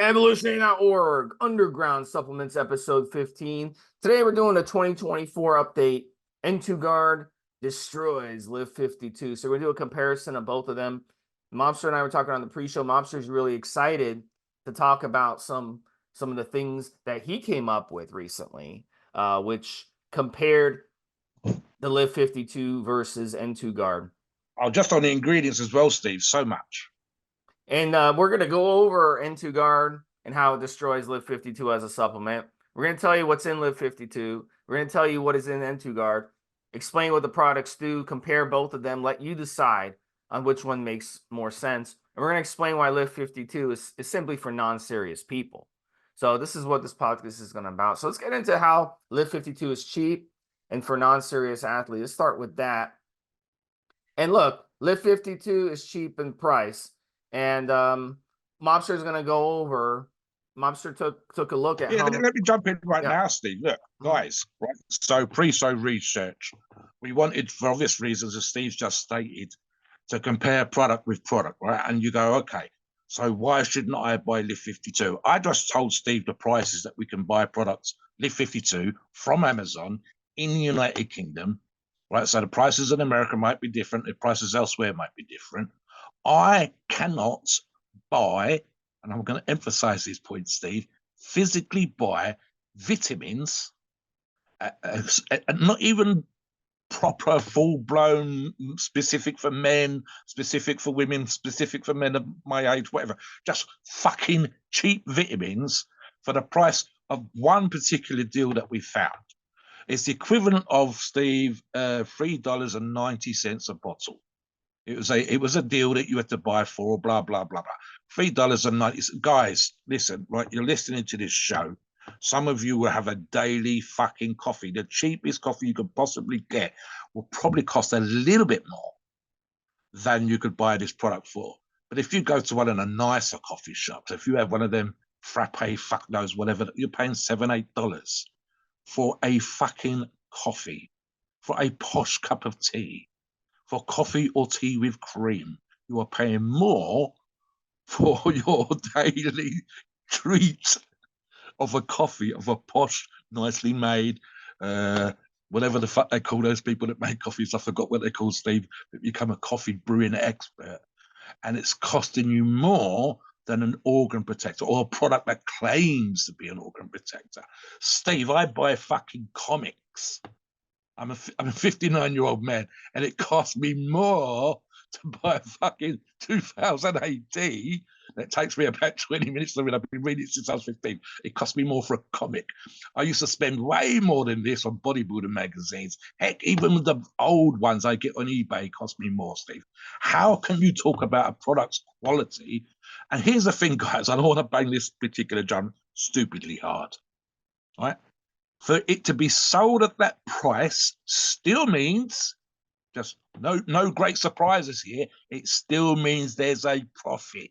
Evolutionary.org, Underground Supplements, episode 15. Today we're doing a 2024 update. N2Guard destroys Liv52. So we're going to do a comparison of both of them. Mobster and I were talking on the pre-show. Mobster's really excited to talk about some of the things that he came up with recently, which compared the Liv52 versus N2Guard. Oh, just on the ingredients as well, Steve, so much. And we're going to go over N2Guard and how it destroys Liv52 as a supplement. We're going to tell you what's in Liv52. We're going to tell you what is in N2Guard, explain what the products do, compare both of them, let you decide on which one makes more sense. And we're going to explain why Liv52 is simply for non-serious people. So this is what this podcast is going to about. So let's get into how Liv52 is cheap and for non-serious athletes. Let's start with that. And look, Liv52 is cheap in price. And Mobster is going to go over. Mobster took a look at. Yeah, let me jump in now, Steve. Look, guys, right? So pre-show research, we wanted, for obvious reasons, as Steve just stated, to compare product with product, right? And you go, okay, so why shouldn't I buy Liv52? I just told Steve the prices that we can buy products Liv52 from Amazon in the United Kingdom, right? So the prices in America might be different. The prices elsewhere might be different. I cannot buy, and I'm going to emphasize this point, Steve, physically buy vitamins, not even proper, full-blown, specific for men, specific for women, specific for men of my age, whatever. Just fucking cheap vitamins for the price of one particular deal that we found. It's the equivalent of, Steve, $3.90 a bottle. It was a deal that you had to buy for blah blah blah blah. $3.90. Guys, listen, right? You're listening to this show. Some of you will have a daily fucking coffee. The cheapest coffee you could possibly get will probably cost a little bit more than you could buy this product for. But if you go to one of the nicer coffee shops, if you have one of them frappe, fuck knows, whatever, you're paying $7, $8 for a fucking coffee, for a posh cup of tea. For coffee or tea with cream, you are paying more for your daily treat of a coffee, of a posh, nicely made, whatever the fuck they call those people that make coffees. I forgot what they call, Steve, but become a coffee brewing expert. And it's costing you more than an organ protector or a product that claims to be an organ protector. Steve, I buy fucking comics. I'm a 59-year-old man, and it cost me more to buy a fucking 2000 AD. That takes me about 20 minutes to read. I've been reading it since I was 15. It cost me more for a comic. I used to spend way more than this on bodybuilding magazines. Heck, even with the old ones I get on eBay cost me more, Steve. How can you talk about a product's quality? And here's the thing, guys. I don't want to bang this particular drum stupidly hard, right? For it to be sold at that price still means, just no great surprises here, it still means there's a profit.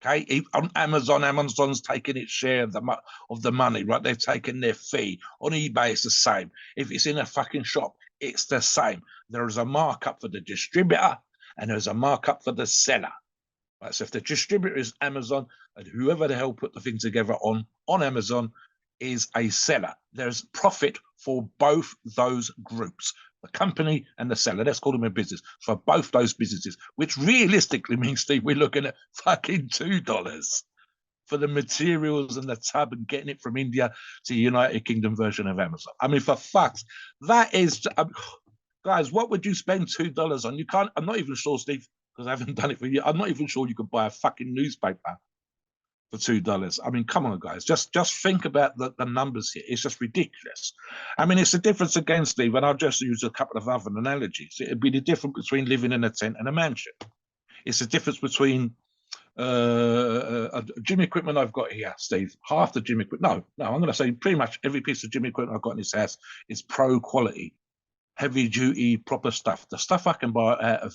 Okay, on Amazon, Amazon's taking its share of the money, right? They've taken their fee. On eBay, it's the same. If it's in a fucking shop, it's the same. There is a markup for the distributor and there's a markup for the seller. Right? So if the distributor is Amazon and whoever the hell put the thing together on Amazon is a seller, there's profit for both those groups, the company and the seller. Let's call them a business for both those businesses, which realistically means, Steve, we're looking at fucking $2 for the materials and the tub and getting it from India to the United Kingdom version of Amazon. I mean, for fucks, that is, guys, what would you spend $2 on? You can't, I'm not even sure, Steve, because I haven't done it for you. I'm not even sure you could buy a fucking newspaper for $2. I mean, come on, guys. Just think about the numbers here. It's just ridiculous. I mean, it's the difference again, Steve, and I'll just use a couple of other analogies. It'd be the difference between living in a tent and a mansion. It's the difference between gym equipment I've got here, Steve. Half the gym equipment. No, I'm going to say pretty much every piece of gym equipment I've got in this house is pro quality, heavy duty, proper stuff. The stuff I can buy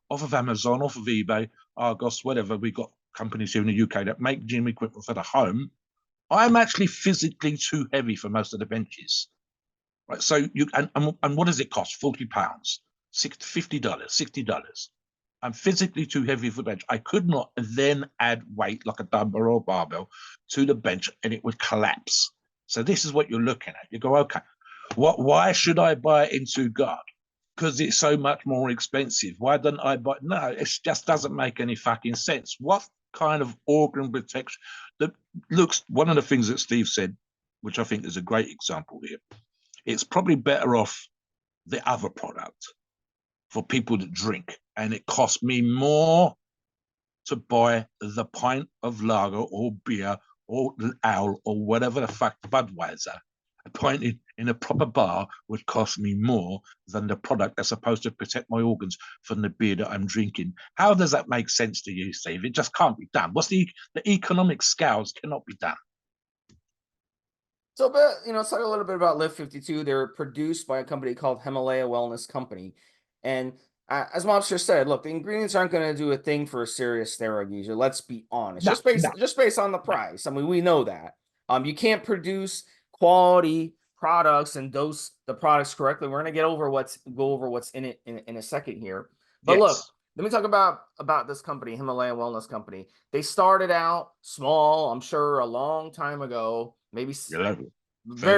off of Amazon, off of eBay, Argos, whatever. We got companies here in the UK that make gym equipment for the home. I'm actually physically too heavy for most of the benches. Right. So and what does it cost? £40, $50, $60. I'm physically too heavy for the bench. I could not then add weight like a dumbbell or barbell to the bench and it would collapse. So this is what you're looking at. You go, okay, why should I buy N2Guard? Because it's so much more expensive. Why don't I buy? No, it just doesn't make any fucking sense. What kind of organ protection that looks, one of the things that Steve said, which I think is a great example here, it's probably better off the other product for people that drink. And it cost me more to buy the pint of lager or beer or ale or whatever the fuck, Budweiser. A pint in a proper bar would cost me more than the product that's supposed to protect my organs from the beer that I'm drinking. How does that make sense to you, Steve? It just can't be done. What's the economic scales cannot be done. So, but let's talk a little bit about Liv52. They're produced by a company called Himalaya Wellness Company, and as Mobster said, look, the ingredients aren't going to do a thing for a serious steroid user. Let's be honest. No, Just based on the price. I mean, we know that. You can't produce quality products and dose the products correctly. We're going to go over what's in it in a second here. But yes. look, let me talk about this company, Himalaya Wellness Company. They started out small, I'm sure, a long time ago, maybe very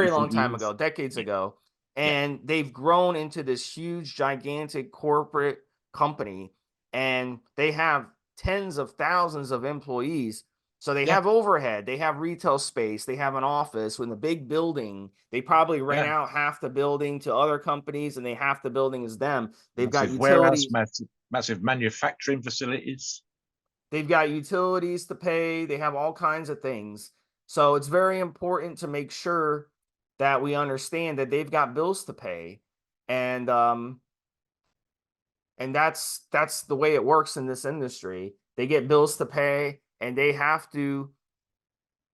30, long 40 time years. ago, decades Yeah. ago. Yeah. And they've grown into this huge, gigantic corporate company. And they have tens of thousands of employees. So they have overhead, they have retail space, they have an office in a big building. They probably rent out half the building to other companies, and half the building is them. They've got warehouse, utilities. massive manufacturing facilities. They've got utilities to pay. They have all kinds of things. So it's very important to make sure that we understand that they've got bills to pay. And that's the way it works in this industry. They get bills to pay, and they have to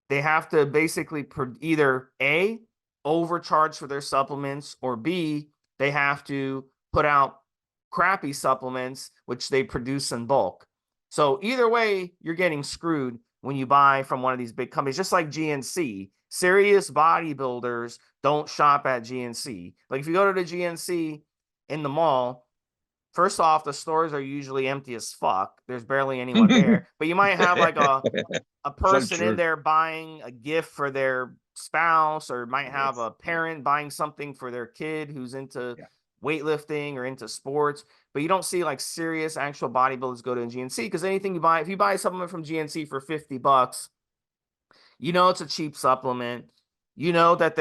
basically either A, overcharge for their supplements, or B, they have to put out crappy supplements which they produce in bulk. So either way, you're getting screwed when you buy from one of these big companies, just like GNC. Serious bodybuilders don't shop at GNC. Like if you go to the GNC in the mall, first off, the stores are usually empty as fuck. There's barely anyone there. But you might have like a person in there buying a gift for their spouse, or might have a parent buying something for their kid who's into weightlifting or into sports. But you don't see like serious actual bodybuilders go to GNC, because anything you buy, if you buy a supplement from GNC for $50, it's a cheap supplement. That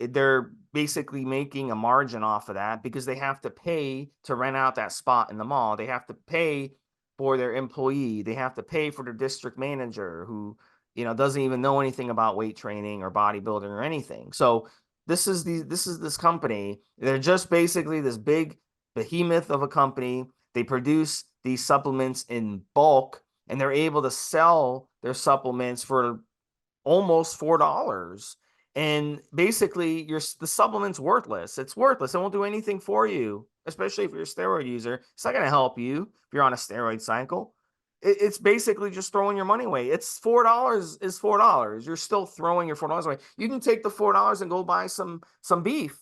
they're basically making a margin off of that, because they have to pay to rent out that spot in the mall. They have to pay for their employee. They have to pay for their district manager, who doesn't even know anything about weight training or bodybuilding or anything. So this is this company. They're just basically this big behemoth of a company. They produce these supplements in bulk, and they're able to sell their supplements for almost $4. And basically the supplement's worthless. It's worthless. It won't do anything for you, especially if you're a steroid user. It's not going to help you if you're on a steroid cycle. It's basically just throwing your money away. It's $4 is $4. You're still throwing your $4 away. You can take the $4 and go buy some beef.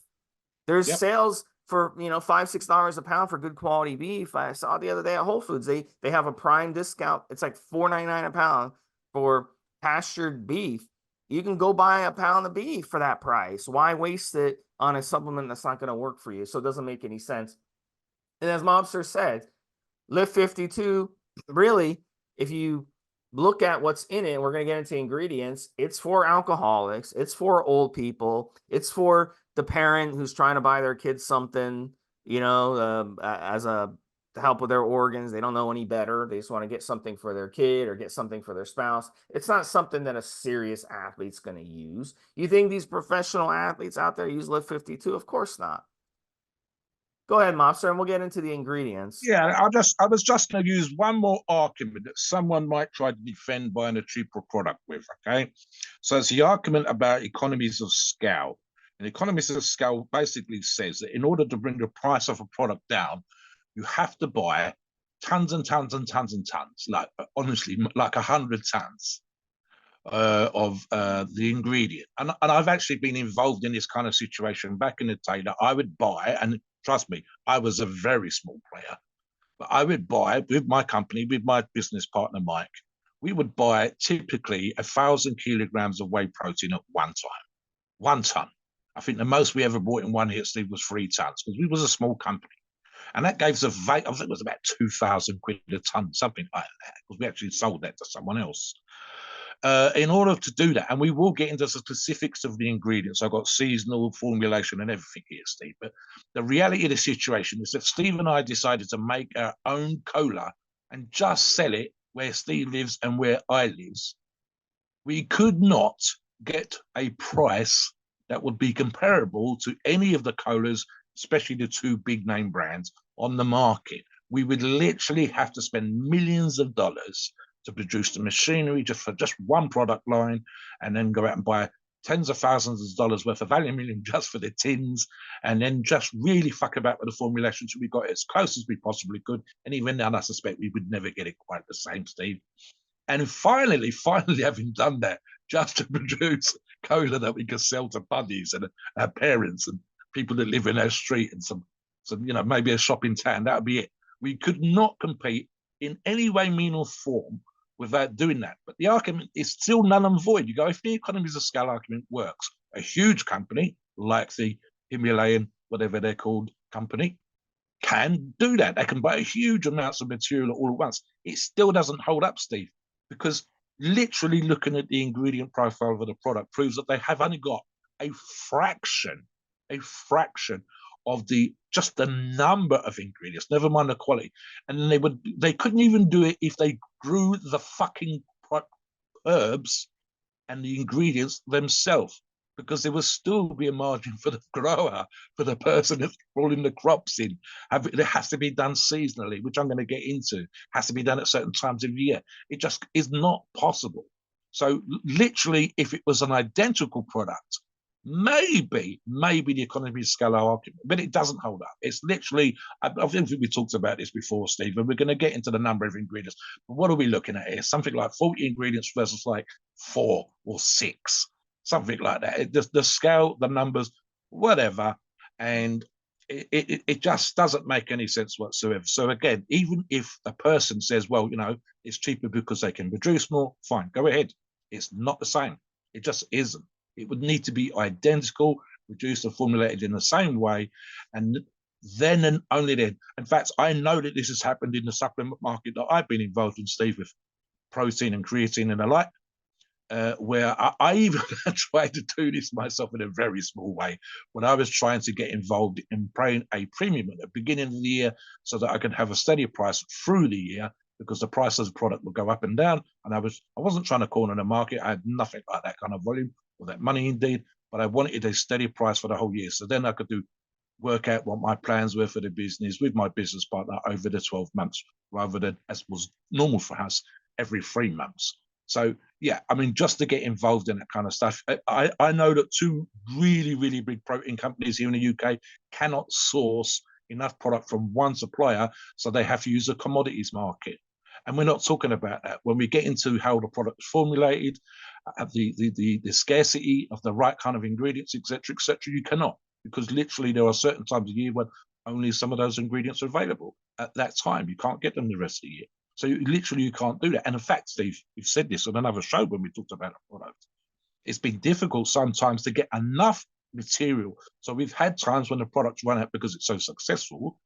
There's sales for $5-6 a pound for good quality beef. I saw the other day at Whole Foods. They have a prime discount. It's like $4.99 a pound for pastured beef. You can go buy a pound of beef for that price. Why waste it on a supplement that's not going to work for you? So it doesn't make any sense. And as Mobster said, Liv52, really, if you look at what's in it, we're going to get into ingredients. It's for alcoholics. It's for old people. It's for the parent who's trying to buy their kids something, as a to help with their organs. They don't know any better. They just want to get something for their kid or get something for their spouse. It's not something that a serious athlete's going to use. You think these professional athletes out there use Liv52? Of course not. Go ahead, Mobster, and we'll get into the ingredients. Yeah, I was just going to use one more argument that someone might try to defend buying a cheaper product with. Okay, so it's the argument about economies of scale. And economies of scale basically says that in order to bring the price of a product down, you have to buy tons and tons and tons and tons, like honestly, like 100 tons of the ingredient. And I've actually been involved in this kind of situation back in the day that I would buy, and trust me, I was a very small player. But I would buy with my company, with my business partner Mike, we would buy typically 1,000 kilograms of whey protein at one time. 1 ton. I think the most we ever bought in one hit, Steve, was 3 tons because we was a small company. And that gave us I think it was about 2,000 quid a ton, something like that, because we actually sold that to someone else. In order to do that, and we will get into the specifics of the ingredients. I've got seasonal formulation and everything here, Steve. But the reality of the situation is that Steve and I decided to make our own cola and just sell it where Steve lives and where I live. We could not get a price that would be comparable to any of the colas, especially the two big name brands on the market. We would literally have to spend millions of dollars to produce the machinery just for just one product line, and then go out and buy tens of thousands of dollars worth of aluminium just for the tins, and then just really fuck about with the formulation so we got it as close as we possibly could. And even then, I suspect we would never get it quite the same, Steve. And finally, having done that, just to produce cola that we could sell to buddies and our parents and people that live in our street and some maybe a shop in town, that would be it. We could not compete in any way, mean, or form without doing that. But the argument is still null and void. You go, if the economies of scale argument works, a huge company like the Himalayan, whatever they're called, company, can do that. They can buy huge amounts of material all at once. It still doesn't hold up, Steve, because literally looking at the ingredient profile of the product proves that they have only got a fraction of just the number of ingredients, never mind the quality. And then they couldn't even do it if they grew the fucking herbs and the ingredients themselves, because there will still be a margin for the grower, for the person that's pulling the crops in. It has to be done seasonally, which I'm going to get into. It has to be done at certain times of the year. It just is not possible. So literally, if it was an identical product, maybe the economy of scale argument, but it doesn't hold up. It's literally, I think we talked about this before, Steve, and we're going to get into the number of ingredients. But what are we looking at here? Something like 40 ingredients versus like 4 or 6, something like that. The scale, the numbers, whatever, and it just doesn't make any sense whatsoever. So again, even if a person says, well, it's cheaper because they can produce more, fine, go ahead. It's not the same. It just isn't. It would need to be identical, produced and formulated in the same way, and then and only then. In fact, I know that this has happened in the supplement market that I've been involved in, Steve, with protein and creatine and the like, where I even tried to do this myself in a very small way when I was trying to get involved in paying a premium at the beginning of the year so that I could have a steady price through the year, because the price of the product would go up and down. And I wasn't trying to corner the market. I had nothing like that kind of volume or that money indeed, but I wanted a steady price for the whole year. So then I could work out what my plans were for the business with my business partner over the 12 months, rather than, as was normal for us, every 3 months. So yeah, I mean, just to get involved in that kind of stuff. I know that 2 really, really big protein companies here in the UK cannot source enough product from one supplier, so they have to use a commodities market. And we're not talking about that. When we get into how the product is formulated, the scarcity of the right kind of ingredients, etc., you cannot, because literally there are certain times of the year when only some of those ingredients are available at that time. You can't get them the rest of the year. So you can't do that. And in fact, Steve, you've said this on another show when we talked about the product. It's been difficult sometimes to get enough material. So we've had times when the product's run out because it's so successful,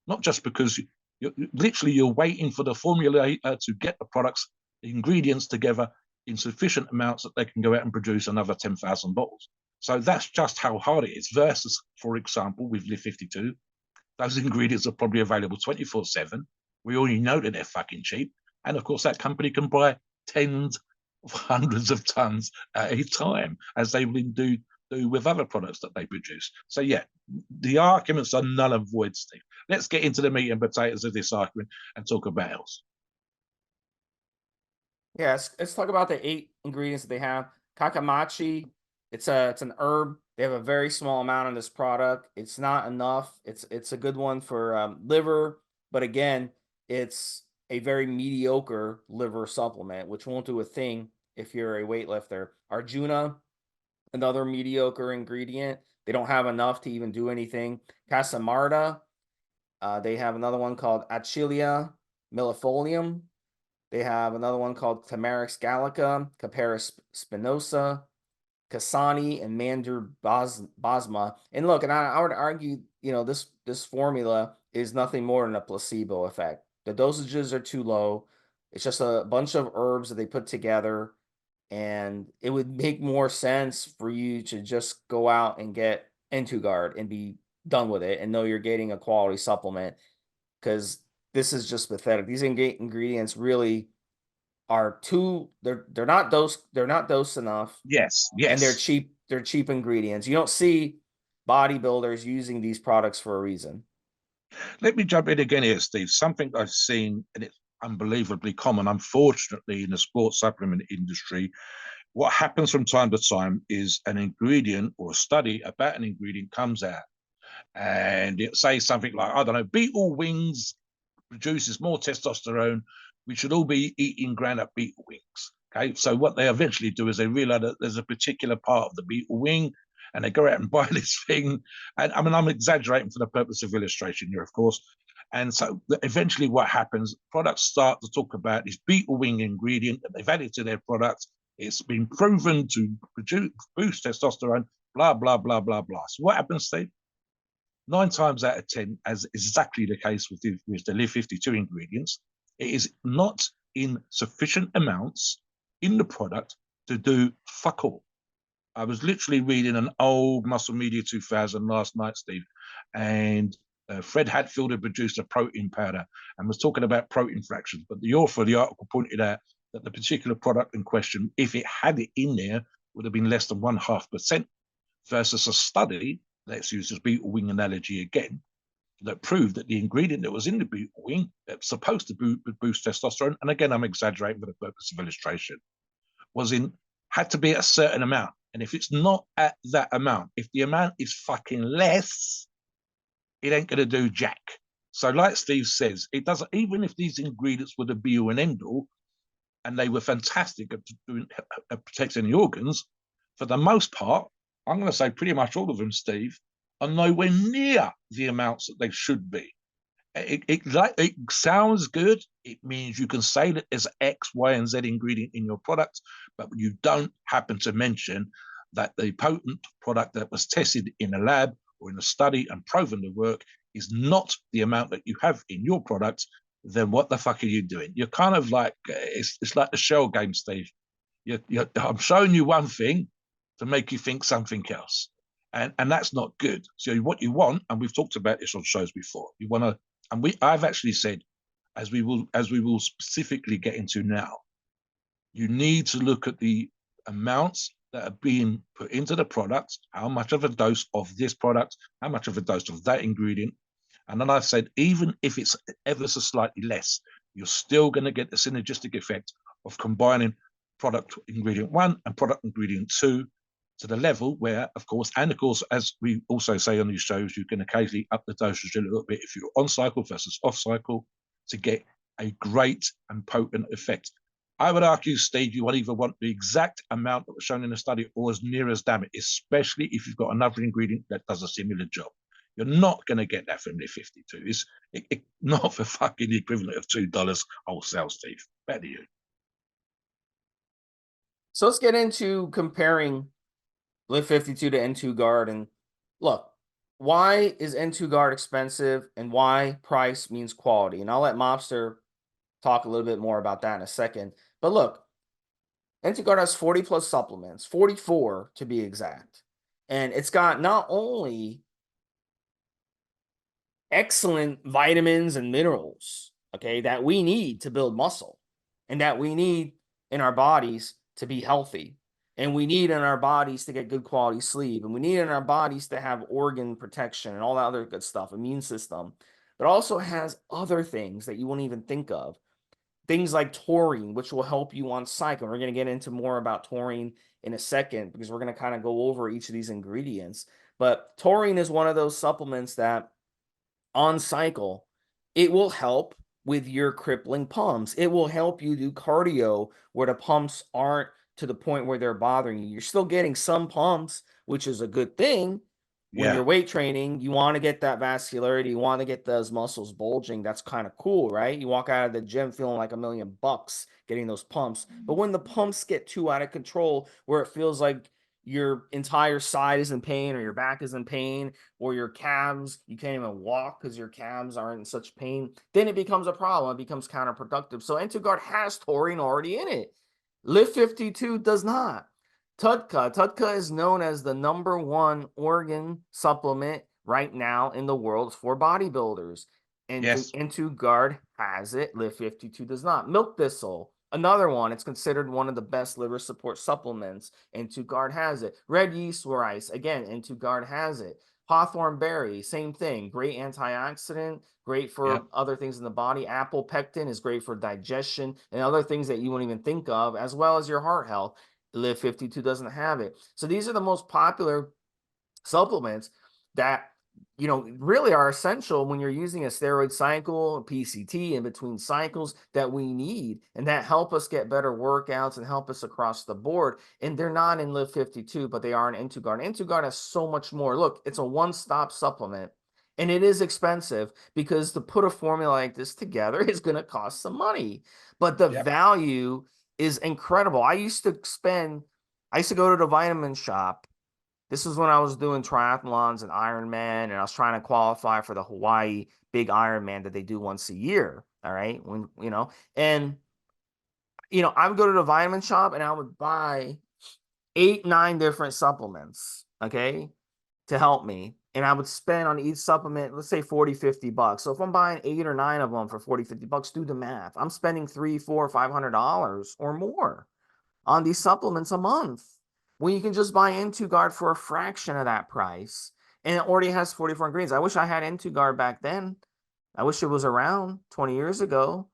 not just because you're waiting for the formulator to get the ingredients together in sufficient amounts that they can go out and produce another 10,000 bottles. So that's just how hard it is. Versus, for example, with Liv52, those ingredients are probably available 24/7. We already know that they're fucking cheap. And of course, that company can buy tens of hundreds of tons at a time, as they will do with other products that they produce. So yeah, the arguments are null and void, Steve. Let's get into the meat and potatoes of this argument and talk about else. Yeah, let's talk about the 8 ingredients that they have. Kakamachi, it's an herb. They have a very small amount of this product. It's not enough. It's a good one for liver, but again, it's a very mediocre liver supplement, which won't do a thing if you're a weightlifter. Arjuna, another mediocre ingredient. They don't have enough to even do anything. Casamarda, They have another one called Achillea millefolium. They have another one called Tamarix gallica, Caparis spinosa, Kasani, and Bosma. And look, and I would argue, this formula is nothing more than a placebo effect. The dosages are too low. It's just a bunch of herbs that they put together, and it would make more sense for you to just go out and get N2Guard and be done with it and know you're getting a quality supplement, because this is just pathetic. These ingredients really are too they're not dose enough, Yes, and yes. they're cheap ingredients. You don't see bodybuilders using these products for a reason. Let me jump in again here, Steve. Something I've seen, and it's unbelievably common, unfortunately, in the sports supplement industry. What happens from time to time is an ingredient or a study about an ingredient comes out, and it says something like, I don't know, beetle wings produces more testosterone. We should all be eating ground up beetle wings. Okay, so what they eventually do is they realize that there's a particular part of the beetle wing, and they go out and buy this thing. And I mean, I'm exaggerating for the purpose of illustration here, of course. And so eventually, what happens? Products start to talk about this beetle wing ingredient that they've added to their products. It's been proven to boost testosterone. Blah blah blah blah blah. So what happens, Steve? 9 times out of 10, as is exactly the case with the Liv52 ingredients, it is not in sufficient amounts in the product to do fuck all. I was literally reading an old Muscle Media 2000 last night, Steve, and Fred Hatfield had produced a protein powder and was talking about protein fractions. But the author of the article pointed out that the particular product in question, if it had it in there, would have been less than 0.5% versus a study, let's use this beetle wing analogy again, that proved that the ingredient that was in the beetle wing that's supposed to boost testosterone, and again, I'm exaggerating for the purpose of illustration, had to be at a certain amount. And if it's not at that amount, if the amount is fucking less, it ain't gonna do jack. So, like Steve says, it doesn't. Even if these ingredients were the be all and end all, and they were fantastic at protecting the organs, for the most part, I'm going to say pretty much all of them, Steve, are nowhere near the amounts that they should be. It sounds good. It means you can say that there's X, Y, and Z ingredient in your product, but you don't happen to mention that the potent product that was tested in a lab or in a study and proven to work is not the amount that you have in your product. Then what the fuck are you doing? You're kind of like, it's like the shell game, Steve. I'm showing you one thing to make you think something else. And that's not good. So what you want, and we've talked about this on shows before, you want to, and I've actually said, as we will specifically get into now, you need to look at the amounts that are being put into the product, how much of a dose of this product, how much of a dose of that ingredient. And then I've said, even if it's ever so slightly less, you're still going to get the synergistic effect of combining product ingredient 1 and product ingredient 2 to the level where, of course, as we also say on these shows, you can occasionally up the dosage a little bit if you're on cycle versus off cycle to get a great and potent effect. I would argue, Steve, you will either want the exact amount that was shown in the study or as near as damn it, especially if you've got another ingredient that does a similar job. You're not going to get that from Liv52. It's not for fucking the equivalent of $2 wholesale, Steve. Better you. So let's get into comparing Liv52 to N2Guard. And look, why is N2Guard expensive and why price means quality? And I'll let Mobster talk a little bit more about that in a second. But look, N2Guard has 40 plus supplements, 44 to be exact. And it's got not only excellent vitamins and minerals, okay, that we need to build muscle and that we need in our bodies to be healthy. And we need in our bodies to get good quality sleep. And we need in our bodies to have organ protection and all that other good stuff, immune system. But also has other things that you won't even think of. Things like taurine, which will help you on cycle. We're going to get into more about taurine in a second because we're going to kind of go over each of these ingredients. But taurine is one of those supplements that on cycle, it will help with your crippling pumps. It will help you do cardio where the pumps aren't to the point where they're bothering you. You're still getting some pumps, which is a good thing, when Yeah. you're weight training, you want to get that vascularity, you want to get those muscles bulging. That's kind of cool, right? You walk out of the gym feeling like $1,000,000 getting those pumps. But when the pumps get too out of control, where it feels like your entire side is in pain, or your back is in pain, or your calves, you can't even walk because your calves are in such pain, then it becomes a problem. It becomes counterproductive. So N2Guard has taurine already in it. Liv52 does not. Tudka is known as the #1 organ supplement right now in the world for bodybuilders. And Yes. N2Guard has it. Liv52 does not. Milk thistle, another one. It's considered one of the best liver support supplements. N2Guard has it. Red yeast rice, again, N2Guard has it. Hawthorn berry, same thing. Great antioxidant, great for Yep. other things in the body. Apple pectin is great for digestion and other things that you wouldn't even think of, as well as your heart health. Liv52 doesn't have it. So these are the most popular supplements that really are essential when you're using a steroid cycle, PCT in between cycles, that we need, and that help us get better workouts and help us across the board. And they're not in Liv52, but they are in N2Guard. N2Guard has so much more. Look, it's a one-stop supplement. And it is expensive, because to put a formula like this together is going to cost some money. But the Yep. value is incredible. I used to go to the vitamin shop. This was when I was doing triathlons and Ironman, and I was trying to qualify for the Hawaii big Ironman that they do once a year. All right. I would go to the vitamin shop and I would buy 8, 9 different supplements, okay, to help me. And I would spend on each supplement, let's say $40-$50. So if I'm buying 8 or 9 of them for $40-$50, do the math. I'm spending $300-$500 or more on these supplements a month, when you can just buy N2Guard for a fraction of that price, and it already has 44 ingredients. I wish I had N2Guard back then. I wish it was around 20 years ago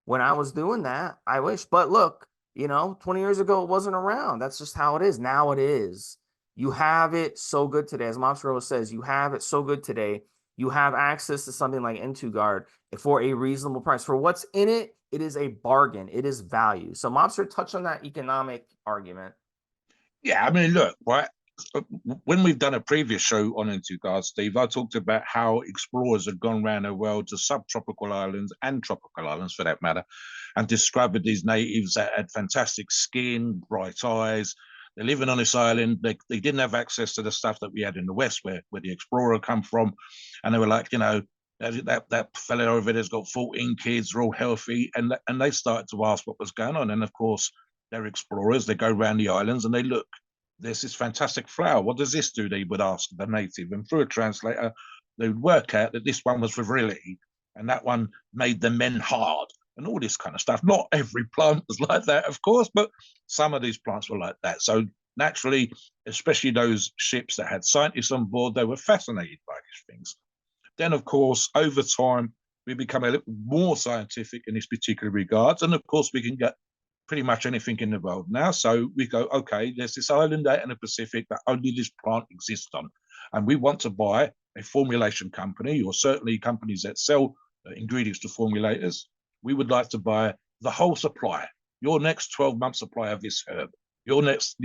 when I was doing that. I wish. But look, 20 years ago, it wasn't around. That's just how it is. Now it is. You have it so good today. As Mobster says, you have it so good today. You have access to something like N2Guard for a reasonable price. For what's in it, it is a bargain. It is value. So Mobster touched on that economic argument. Yeah, I mean, look, right. When we've done a previous show on N2Guard, Steve, I talked about how explorers had gone around the world to subtropical islands and tropical islands, for that matter, and discovered these natives that had fantastic skin, bright eyes. They're living on this island. They didn't have access to the stuff that we had in the West, where the explorer come from, and they were like, that fella over there's got 14 kids, they're all healthy, and they started to ask what was going on. And of course, they're explorers. They go around the islands and they look. There's this fantastic flower. What does this do? They would ask the native, and through a translator, they would work out that this one was for virility, and that one made the men hard, and all this kind of stuff. Not every plant was like that, of course, but some of these plants were like that. So naturally, especially those ships that had scientists on board, they were fascinated by these things. Then, of course, over time, we become a little more scientific in this particular regards, and of course, we can get pretty much anything in the world now. So we go, okay, there's this island out in the Pacific that only this plant exists on, and we want to buy a formulation company, or certainly companies that sell ingredients to formulators. We would like to buy the whole supply, your next 12-month supply of this herb, your next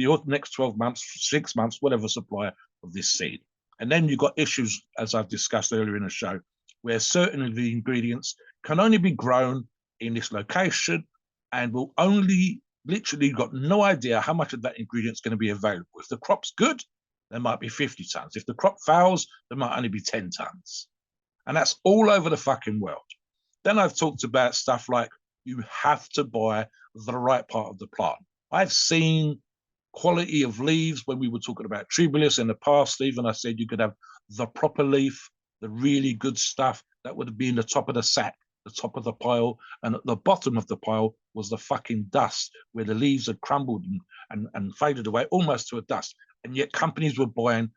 12 months, 6 months, whatever supply of this seed. And then you've got issues, as I've discussed earlier in the show, where certain of the ingredients can only be grown in this location, and will only literally got no idea how much of that ingredient is going to be available. If the crop's good, there might be 50 tons. If the crop fails, there might only be 10 tons. And that's all over the fucking world. Then I've talked about stuff like you have to buy the right part of the plant. I've seen quality of leaves when we were talking about tribulus in the past, Steve, and I said you could have the proper leaf, the really good stuff that would be in the top of the sack, the top of the pile, and at the bottom of the pile was the fucking dust where the leaves had crumbled and faded away almost to a dust. And yet companies were buying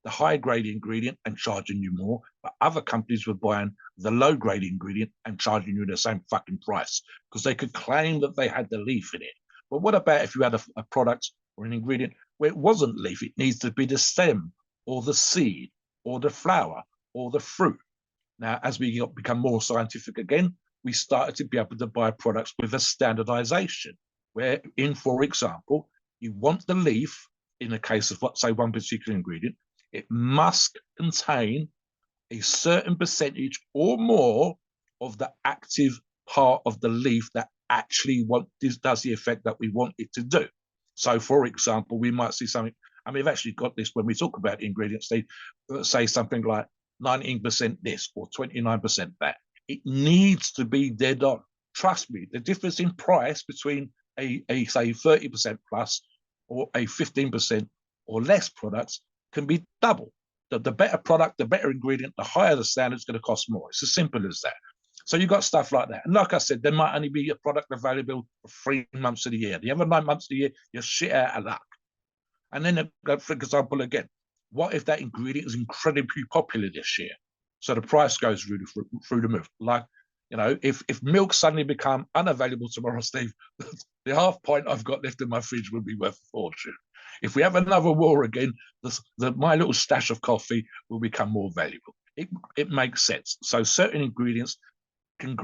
the high grade ingredient and charging you more, but other companies were buying the low grade ingredient and charging you the same fucking price because they could claim that they had the leaf in it. But what about if you had a product or an ingredient where it wasn't leaf? It needs to be the stem or the seed or the flower or the fruit. Now, as we become more scientific again, we started to be able to buy products with a standardization, where in, for example, you want the leaf, in the case of, let's say, one particular ingredient, It must contain a certain percentage or more of the active part of the leaf that actually does the effect that we want it to do. So, for example, we might see something, and we've actually got this when we talk about ingredients, they say something like 19% this or 29% that. It needs to be dead on. Trust me, the difference in price between a say 30% plus or a 15% or less products can be double. The better product, the better ingredient, the higher the standard, is going to cost more. It's as simple as that. So you've got stuff like that. And like I said, there might only be a product available for 3 months of the year. The other 9 months of the year, you're shit out of luck. And then, for example, again, what if that ingredient is incredibly popular this year? So the price goes through the roof. Like, you know, if milk suddenly become unavailable tomorrow, Steve, the half pint I've got left in my fridge would be worth a fortune. If we have another war again, my little stash of coffee will become more valuable. It makes sense. So certain ingredients can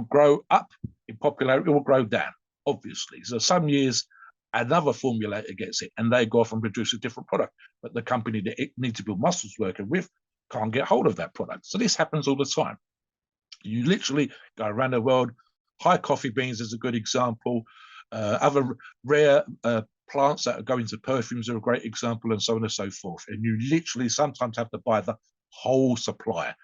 grow up in popularity or grow down, obviously. So some years another formulator gets it and they go off and produce a different product, but the company that it needs to build muscles working with can't get hold of that product. So this happens all the time. You literally go around the world. High coffee beans is a good example. Other rare plants that go into perfumes are a great example, and so on and so forth. And you literally sometimes have to buy the whole supply.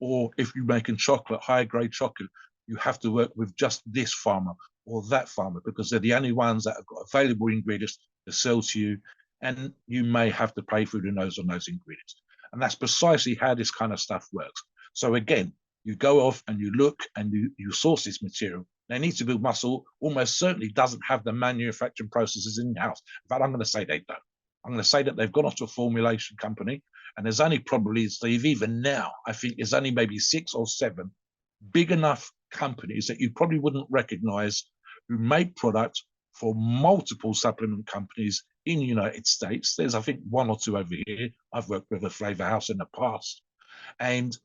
Or if you're making chocolate, high grade chocolate, you have to work with just this farmer or that farmer because they're the only ones that have got available ingredients to sell to you. And you may have to pay through the nose on those ingredients. And that's precisely how this kind of stuff works. So again, you go off and you look and you source this material. They need to build muscle, almost certainly doesn't have the manufacturing processes in-house. In fact, I'm going to say they don't. I'm going to say that they've gone off to a formulation company, and there's only probably, Steve, even now, I think there's only maybe 6 or 7 big enough companies that you probably wouldn't recognize who make products for multiple supplement companies in the United States. There's, I think, 1 or 2 over here. I've worked with a flavor house in the past. And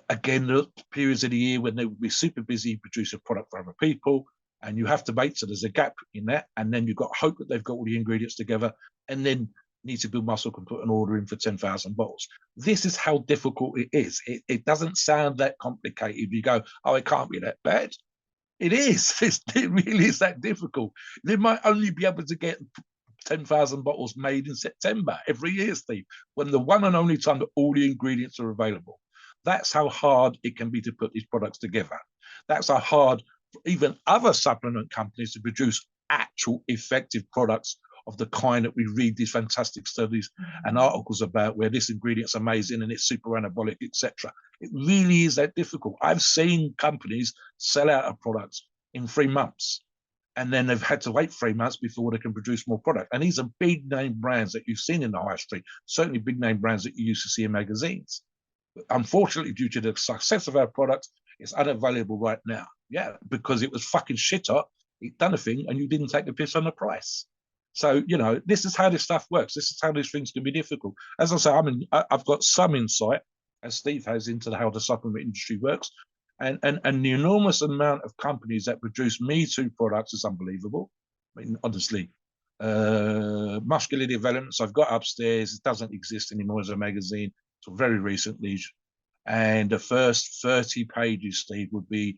again, the periods of the year when they will be super busy producing product for other people, and you have to wait, so there's a gap in that, and then you've got to hope that they've got all the ingredients together, and then need to build muscle and put an order in for 10,000 bottles. This is how difficult it is. It doesn't sound that complicated. You go, oh, it can't be that bad. It is. It really is that difficult. They might only be able to get 10,000 bottles made in September every year, Steve, when the one and only time that all the ingredients are available. That's how hard it can be to put these products together. That's how hard for even other supplement companies to produce actual effective products of the kind that we read these fantastic studies and articles about, where this ingredient's amazing and it's super anabolic, etc. It really is that difficult. I've seen companies sell out of products in 3 months, and then they've had to wait 3 months before they can produce more product. And these are big name brands that you've seen in the high street, certainly big name brands that you used to see in magazines. Unfortunately, due to the success of our product, it's unavailable right now. Yeah, because it was fucking shit hot. It done a thing, and you didn't take the piss on the price. So, you know, this is how this stuff works. This is how these things can be difficult. As I say, I've got some insight, as Steve has, into how the supplement industry works. And the enormous amount of companies that produce Me Too products is unbelievable. I mean, honestly, muscular developments I've got upstairs, it doesn't exist anymore as a magazine until very recently. And the first 30 pages, Steve, would be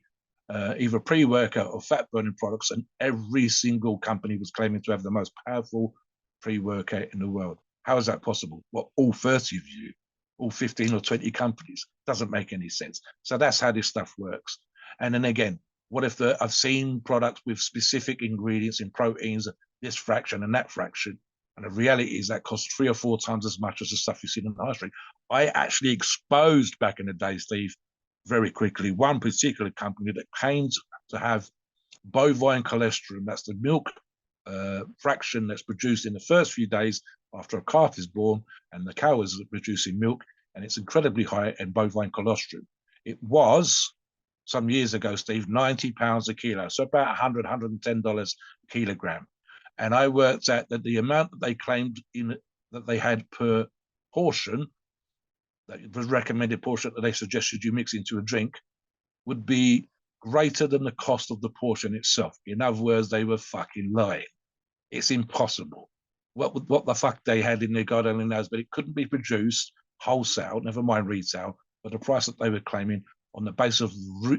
either pre-workout or fat-burning products, and every single company was claiming to have the most powerful pre-workout in the world. How is that possible? Well, all 30 of you, all 15 or 20 companies, doesn't make any sense. So that's how this stuff works. And then again, what if I've seen products with specific ingredients in proteins, this fraction and that fraction, and the reality is that costs 3 or 4 times as much as the stuff you see in the high street. I actually exposed back in the day, Steve, very quickly, one particular company that claimed to have bovine cholesterol. That's the milk fraction that's produced in the first few days after a calf is born and the cow is producing milk, and it's incredibly high in bovine cholesterol. It was, some years ago, Steve, £90 a kilo, so about $100, $110 a kilogram. And I worked out that the amount that they claimed that they had per portion, the recommended portion that they suggested you mix into a drink, would be greater than the cost of the portion itself. In other words, they were fucking lying. It's impossible. what the fuck they had in there, God only knows, but it couldn't be produced wholesale, never mind retail, but the price that they were claiming on the basis of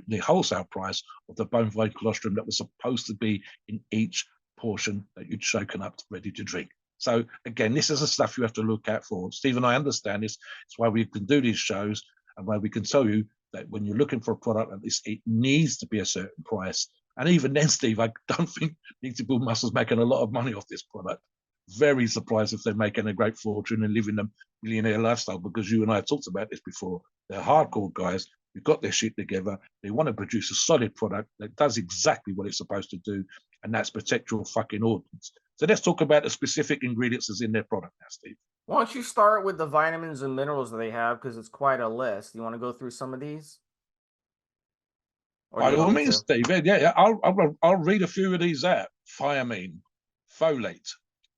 the wholesale price of the bona fide colostrum that was supposed to be in each portion that you'd shaken up ready to drink. So again, this is the stuff you have to look out for. Steve and I understand this. It's why we can do these shows and why we can tell you that when you're looking for a product like this, it needs to be a certain price. And even then, Steve, I don't think Need to Build Muscle's making a lot of money off this product. Very surprised if they're making a great fortune and living a millionaire lifestyle, because you and I have talked about this before. They're hardcore guys who've got their shit together. They want to produce a solid product that does exactly what it's supposed to do, and that's protect your fucking organs. So let's talk about the specific ingredients that's in their product now, Steve. Why don't you start with the vitamins and minerals that they have, because it's quite a list. You want to go through some of these? Or do By you all want me means, to? Steve. Yeah, I'll read a few of these out. Thiamine, folate,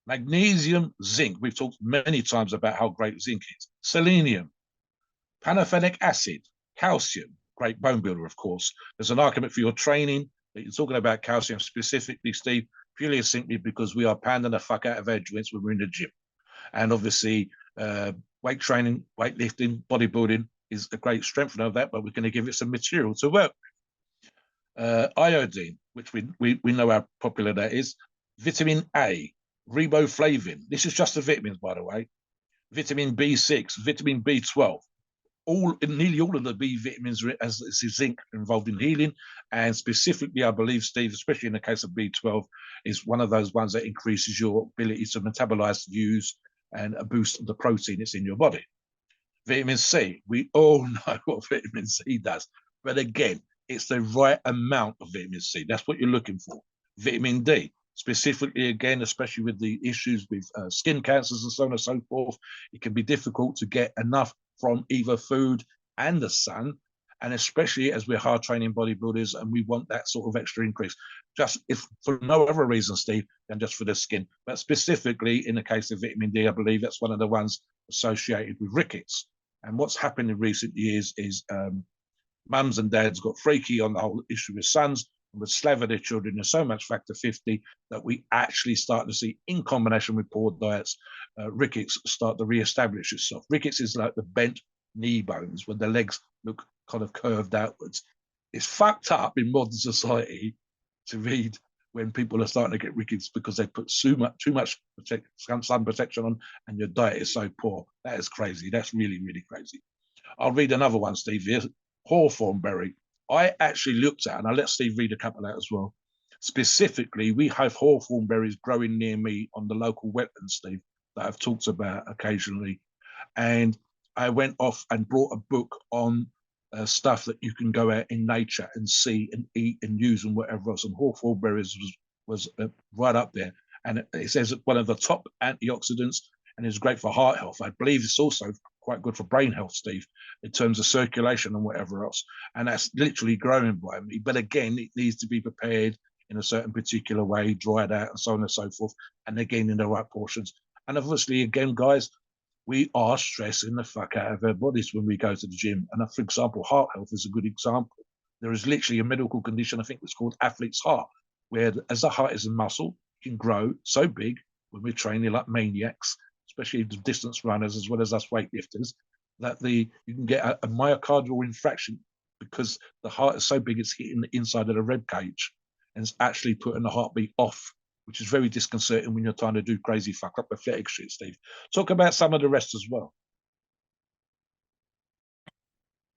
magnesium, zinc. We've talked many times about how great zinc is. Selenium, pantothenic acid, calcium, great bone builder, of course. There's an argument for your training that you're talking about calcium specifically, Steve, purely and simply because we are pounding the fuck out of our joints when we're in the gym. And obviously, weight training, weightlifting, bodybuilding is a great strengthener of that, but we're going to give it some material to work. Iodine, which we know how popular that is. Vitamin A, riboflavin. This is just the vitamins, by the way. Vitamin B6, vitamin B12. Nearly all of the B vitamins as zinc involved in healing, and specifically, I believe, Steve, especially in the case of B12, is one of those ones that increases your ability to metabolize, use, and a boost of the protein that's in your body. Vitamin C, we all know what vitamin C does, but again, it's the right amount of vitamin C. That's what you're looking for. Vitamin D, specifically, again, especially with the issues with skin cancers and so on and so forth, it can be difficult to get enough from either food and the sun, and especially as we're hard training bodybuilders and we want that sort of extra increase, just if for no other reason, Steve, than just for the skin. But specifically in the case of vitamin D, I believe that's one of the ones associated with rickets. And what's happened in recent years is mums and dads got freaky on the whole issue with sons and would slaver their children in so much factor 50 that we actually start to see, in combination with poor diets, rickets start to re-establish itself. Rickets is like the bent knee bones when the legs look kind of curved outwards. It's fucked up in modern society to read when people are starting to get rickets because they put too much sun protection on and your diet is so poor. That is crazy. That's really, really crazy. I'll read another one, Steve, here. Hawthorn berry. I actually looked at, and I'll let Steve read a couple out as well. Specifically, we have hawthorn berries growing near me on the local wetlands, Steve, that I've talked about occasionally. And I went off and brought a book on stuff that you can go out in nature and see and eat and use and whatever else. And hawthorn berries was right up there. And it says one of the top antioxidants, and it's great for heart health. I believe it's also quite good for brain health, Steve, in terms of circulation and whatever else. And that's literally growing by me. But again, it needs to be prepared in a certain particular way, dried out, and so on and so forth. And again, in the right portions. And obviously, again, guys, we are stressing the fuck out of our bodies when we go to the gym. And for example, heart health is a good example. There is literally a medical condition, I think it's called athlete's heart, where as the heart is a muscle, it can grow so big when we're training like maniacs, especially the distance runners as well as us weightlifters, that you can get a myocardial infarction because the heart is so big it's hitting the inside of the rib cage and it's actually putting the heartbeat off, which is very disconcerting when you're trying to do crazy fuck up athletic shit, Steve. Talk about some of the rest as well.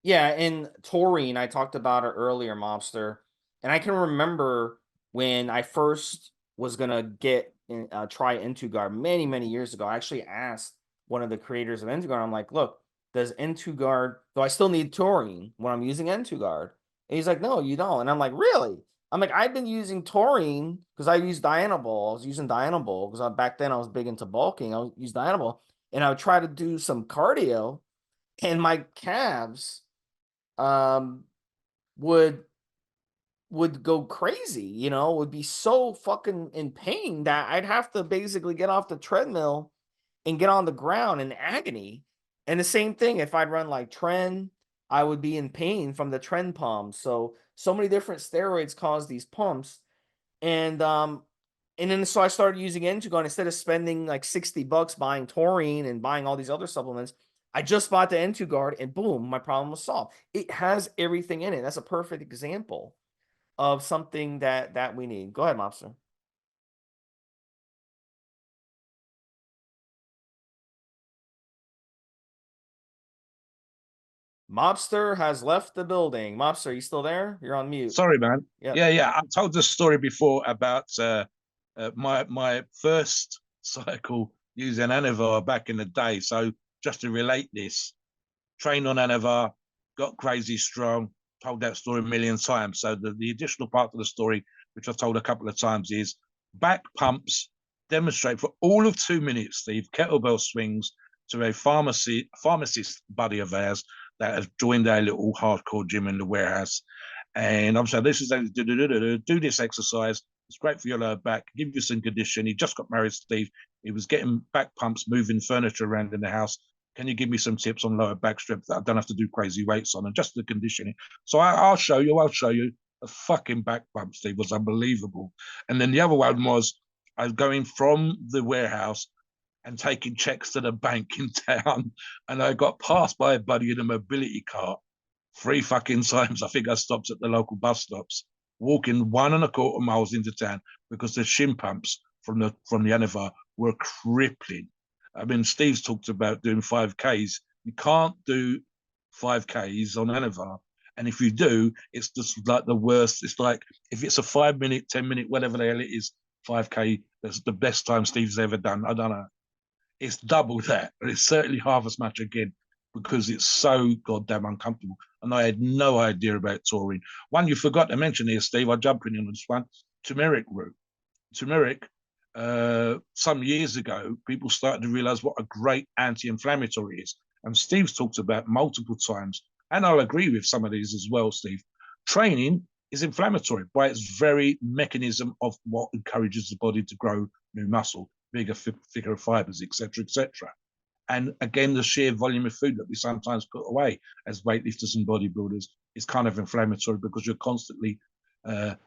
Yeah, in taurine, I talked about it earlier, Mobster, and I can remember when I first was gonna try N2Guard many years ago. I actually asked one of the creators of N2Guard. I'm like, "Look, does N2Guard? Do I still need taurine when I'm using N2Guard?" And he's like, "No, you don't." And I'm like, "Really?" I'm like, "I've been using taurine because I use Dianabol. I was using Dianabol because back then I was big into bulking. I would use Dianabol, and I would try to do some cardio, and my calves." um would go crazy, would be so fucking in pain that I'd have to basically get off the treadmill and get on the ground in agony. And the same thing if I'd run like tren, I would be in pain from the tren pumps. So many different steroids cause these pumps. And And then so I started using N2Guard instead of spending like $60 buying taurine and buying all these other supplements. I just bought the N2Guard and boom, my problem was solved. It has everything in it. That's a perfect example of something that we need. Go ahead, Mobster. Mobster has left the building. Mobster, are you still there? You're on mute. Sorry, man. Yep. Yeah. I told the story before about my first cycle using Anavar back in the day. So just to relate this, trained on Anavar, got crazy strong, told that story a million times. So the additional part of the story, which I've told a couple of times, is back pumps demonstrate for all of 2 minutes, Steve, kettlebell swings to a pharmacist buddy of ours that has joined our little hardcore gym in the warehouse. And I'm saying, this is do this exercise. It's great for your lower back, give you some condition. He just got married, Steve. He was getting back pumps, moving furniture around in the house. Can you give me some tips on lower back strength that I don't have to do crazy weights on and just the conditioning? So I'll show you. A fucking back pump, Steve, was unbelievable. And then the other one was I was going from the warehouse and taking checks to the bank in town. And I got passed by a buddy in a mobility cart 3 fucking times. I think I stopped at the local bus stops, walking 1.25 miles into town because the shin pumps from the Anavar were crippling. I mean, Steve's talked about doing 5Ks. You can't do 5Ks on Anavar. And if you do, it's just like the worst. It's like if it's a 5 minute, 10 minute, whatever the hell it is, 5K, that's the best time Steve's ever done. I don't know. It's double that, but it's certainly half as much again because it's so goddamn uncomfortable. And I had no idea about taurine. One you forgot to mention here, Steve, I'll jump in on this one, turmeric root. Turmeric, some years ago, people started to realize what a great anti-inflammatory is. And Steve's talked about multiple times, and I'll agree with some of these as well, Steve. Training is inflammatory by its very mechanism of what encourages the body to grow new muscle, bigger figure of fibers, etc., etc. And again, the sheer volume of food that we sometimes put away as weightlifters and bodybuilders is kind of inflammatory because you're constantly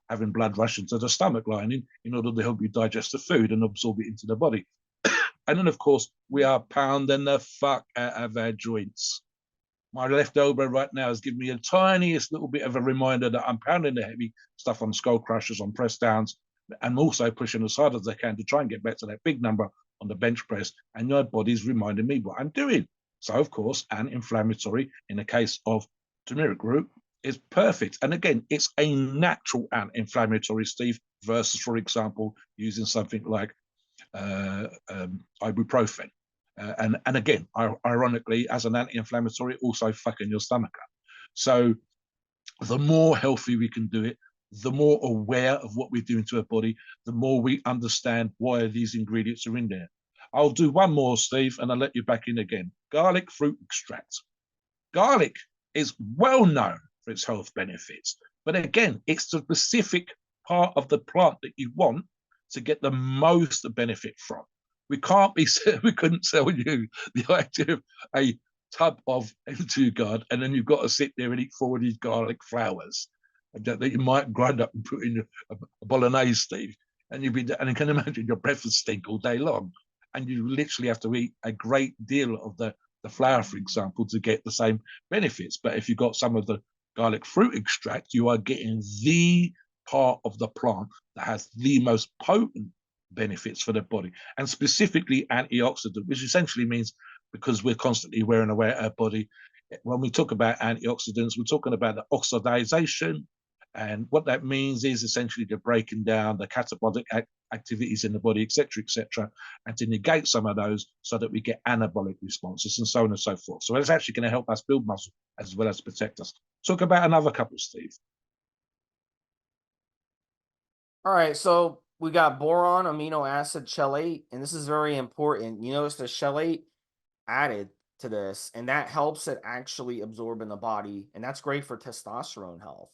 having blood rush into the stomach lining in order to help you digest the food and absorb it into the body. And then, of course, we are pounding the fuck out of our joints. My left elbow right now has given me a tiniest little bit of a reminder that I'm pounding the heavy stuff on skull crushers, on press downs, and also pushing as hard as I can to try and get back to that big number on the bench press. And your body's reminding me what I'm doing. So, of course, an inflammatory, in the case of turmeric root, is perfect. And again, it's a natural anti-inflammatory, Steve, versus, for example, using something like ibuprofen. And again, ironically, as an anti-inflammatory, also fucking your stomach up. So the more healthy we can do it, the more aware of what we're doing to our body, the more we understand why these ingredients are in there. I'll do one more, Steve, and I'll let you back in again. Garlic fruit extract. Garlic is well known for its health benefits, but again, it's the specific part of the plant that you want to get the most benefit from. We couldn't sell you the idea of a tub of N2Guard and then you've got to sit there and eat 4 of these garlic flowers that you might grind up and put in a bolognese, Steve. And you can imagine your breath would stink all day long. And you literally have to eat a great deal of the flour, for example, to get the same benefits. But if you've got some of the garlic fruit extract, you are getting the part of the plant that has the most potent benefits for the body, and specifically antioxidant, which essentially means because we're constantly wearing away at our body, when we talk about antioxidants, we're talking about the oxidization. And what that means is essentially the breaking down the catabolic activities in the body, etc., etc., and to negate some of those so that we get anabolic responses and so on and so forth. So it's actually going to help us build muscle as well as protect us. Talk about another couple, Steve. All right, so we got boron amino acid chelate, and this is very important. You notice the chelate added to this, and that helps it actually absorb in the body, and that's great for testosterone health.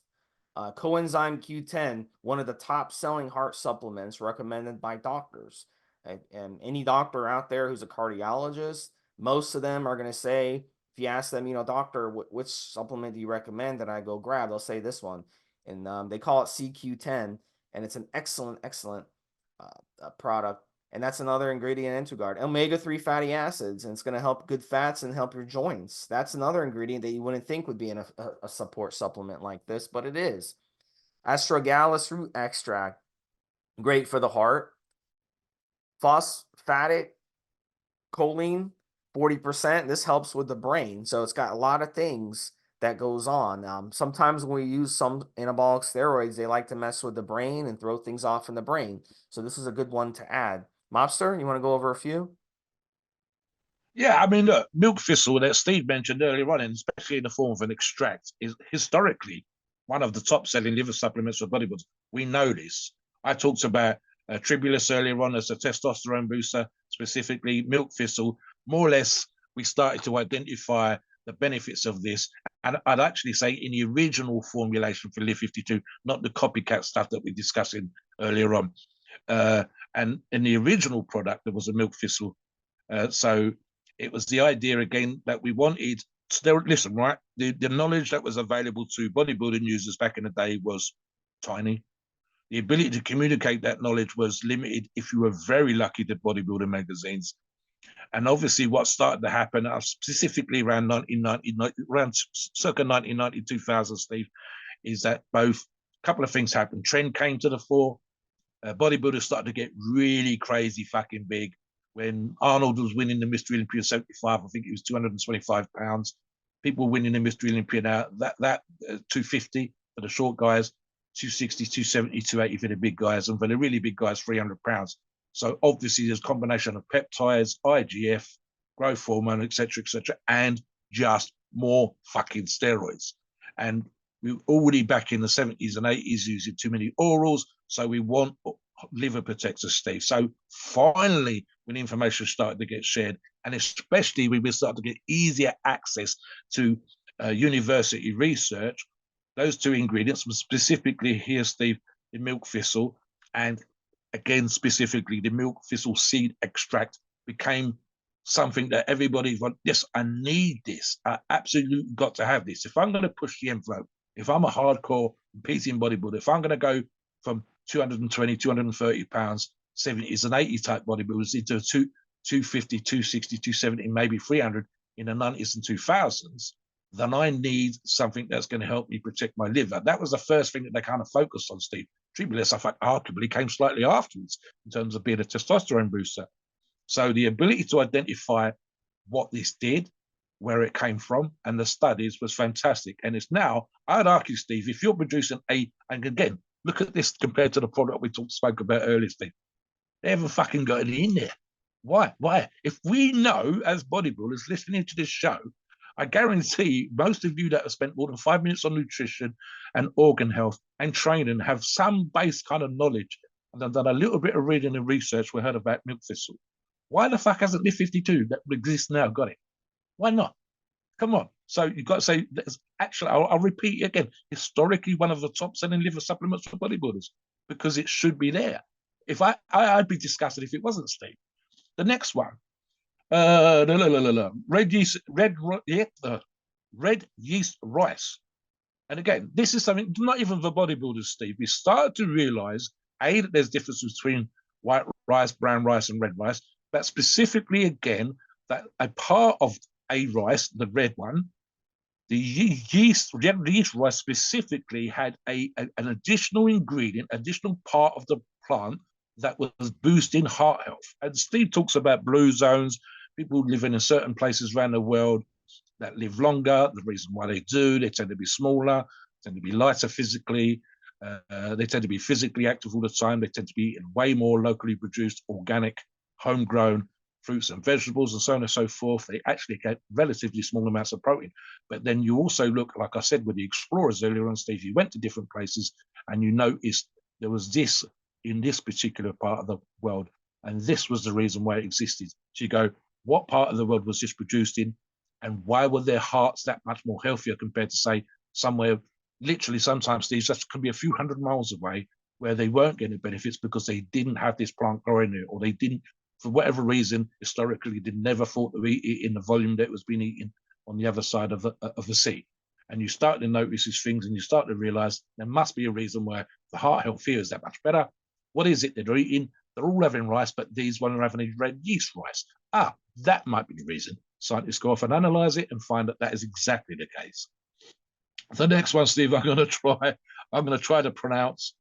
Coenzyme Q10, one of the top selling heart supplements recommended by doctors. And any doctor out there who's a cardiologist, most of them are going to say, if you ask them, doctor, which supplement do you recommend that I go grab? They'll say this one. And they call it CQ10. And it's an excellent product. And that's another ingredient in N2Guard. Omega-3 fatty acids, and it's going to help good fats and help your joints. That's another ingredient that you wouldn't think would be in a support supplement like this, but it is. Astragalus root extract, great for the heart. Phosphatic choline, 40%. This helps with the brain. So it's got a lot of things that goes on. Sometimes when we use some anabolic steroids, they like to mess with the brain and throw things off in the brain. So this is a good one to add. Mobster, you want to go over a few? Yeah, I mean, look, milk thistle that Steve mentioned earlier on, and especially in the form of an extract, is historically one of the top-selling liver supplements for bodybuilders. We know this. I talked about tribulus earlier on as a testosterone booster, specifically milk thistle. More or less, we started to identify the benefits of this. And I'd actually say in the original formulation for Liv52, not the copycat stuff that we're discussing earlier on. And in the original product, there was a milk thistle. So it was the idea again that we wanted. Listen, right? The knowledge that was available to bodybuilding users back in the day was tiny. The ability to communicate that knowledge was limited if you were very lucky to bodybuilding magazines. And obviously, what started to happen, specifically around 1990, around circa 1990, 2000, Steve, is that both a couple of things happened. Trend came to the fore. Bodybuilders started to get really crazy fucking big. When Arnold was winning the Mystery Olympia 75, I think it was 225 pounds. People winning the Mystery Olympia now, that 250 for the short guys, 260, 270, 280 for the big guys, and for the really big guys, 300 pounds. So obviously there's a combination of peptides, IGF, growth hormone, etc., and just more fucking steroids. And we were already back in the 70s and 80s using too many orals, so we want liver protectors, Steve. So finally, when information started to get shared, and especially when we started to get easier access to university research, those two ingredients, specifically here, Steve, the milk thistle, and again, specifically the milk thistle seed extract, became something that everybody went, yes, I need this. I absolutely got to have this. If I'm going to push the envelope, if I'm a hardcore competing bodybuilder, if I'm going to go from 220, 230 pounds, 70s and 80 type bodybuilders into 250, 260, 270, maybe 300 in the 90s and 2000s, then I need something that's going to help me protect my liver. That was the first thing that they kind of focused on, Steve. Tribulus, I think, arguably came slightly afterwards in terms of being a testosterone booster. So the ability to identify what this did, where it came from, and the studies was fantastic. And it's now, I'd argue, Steve, if you're producing and again, look at this compared to the product we spoke about earlier, Steve. They haven't fucking got any in there. Why? If we know as bodybuilders listening to this show, I guarantee most of you that have spent more than 5 minutes on nutrition and organ health and training have some base kind of knowledge and have done a little bit of reading and research. We heard about milk thistle. Why the fuck hasn't Liv52 that exists now got it? Why not? Come on. So you've got to say, actually, I'll repeat it again, historically one of the top selling liver supplements for bodybuilders because it should be there. If I'd be disgusted if it wasn't, Steve. The next one, red yeast rice. And again, this is something not even for bodybuilders, Steve. We started to realize that there's difference between white rice, brown rice, and red rice, but specifically again that a part of a rice, the red one, the yeast rice specifically had an additional ingredient, additional part of the plant that was boosting heart health. And Steve talks about blue zones, people living in certain places around the world that live longer. The reason why they do, they tend to be smaller, tend to be lighter physically. They tend to be physically active all the time. They tend to be eating way more locally produced, organic, homegrown fruits and vegetables and so on and so forth. They actually get relatively small amounts of protein. But then you also look, like I said, with the explorers earlier on, Steve, you went to different places and you noticed there was this in this particular part of the world. And this was the reason why it existed. So you go, what part of the world was this produced in? And why were their hearts that much more healthier compared to, say, somewhere, literally sometimes, Steve, that can be a few hundred miles away where they weren't getting benefits because they didn't have this plant growing there, or they didn't, for whatever reason, historically, they never thought to eat it in the volume that it was being eaten on the other side of the sea. And you start to notice these things and you start to realize there must be a reason why the heart health here is that much better. What is it that they're eating? They're all having rice, but these ones are having red yeast rice. Ah, that might be the reason. Scientists go off and analyze it and find that that is exactly the case. The next one, Steve, I'm going to try to pronounce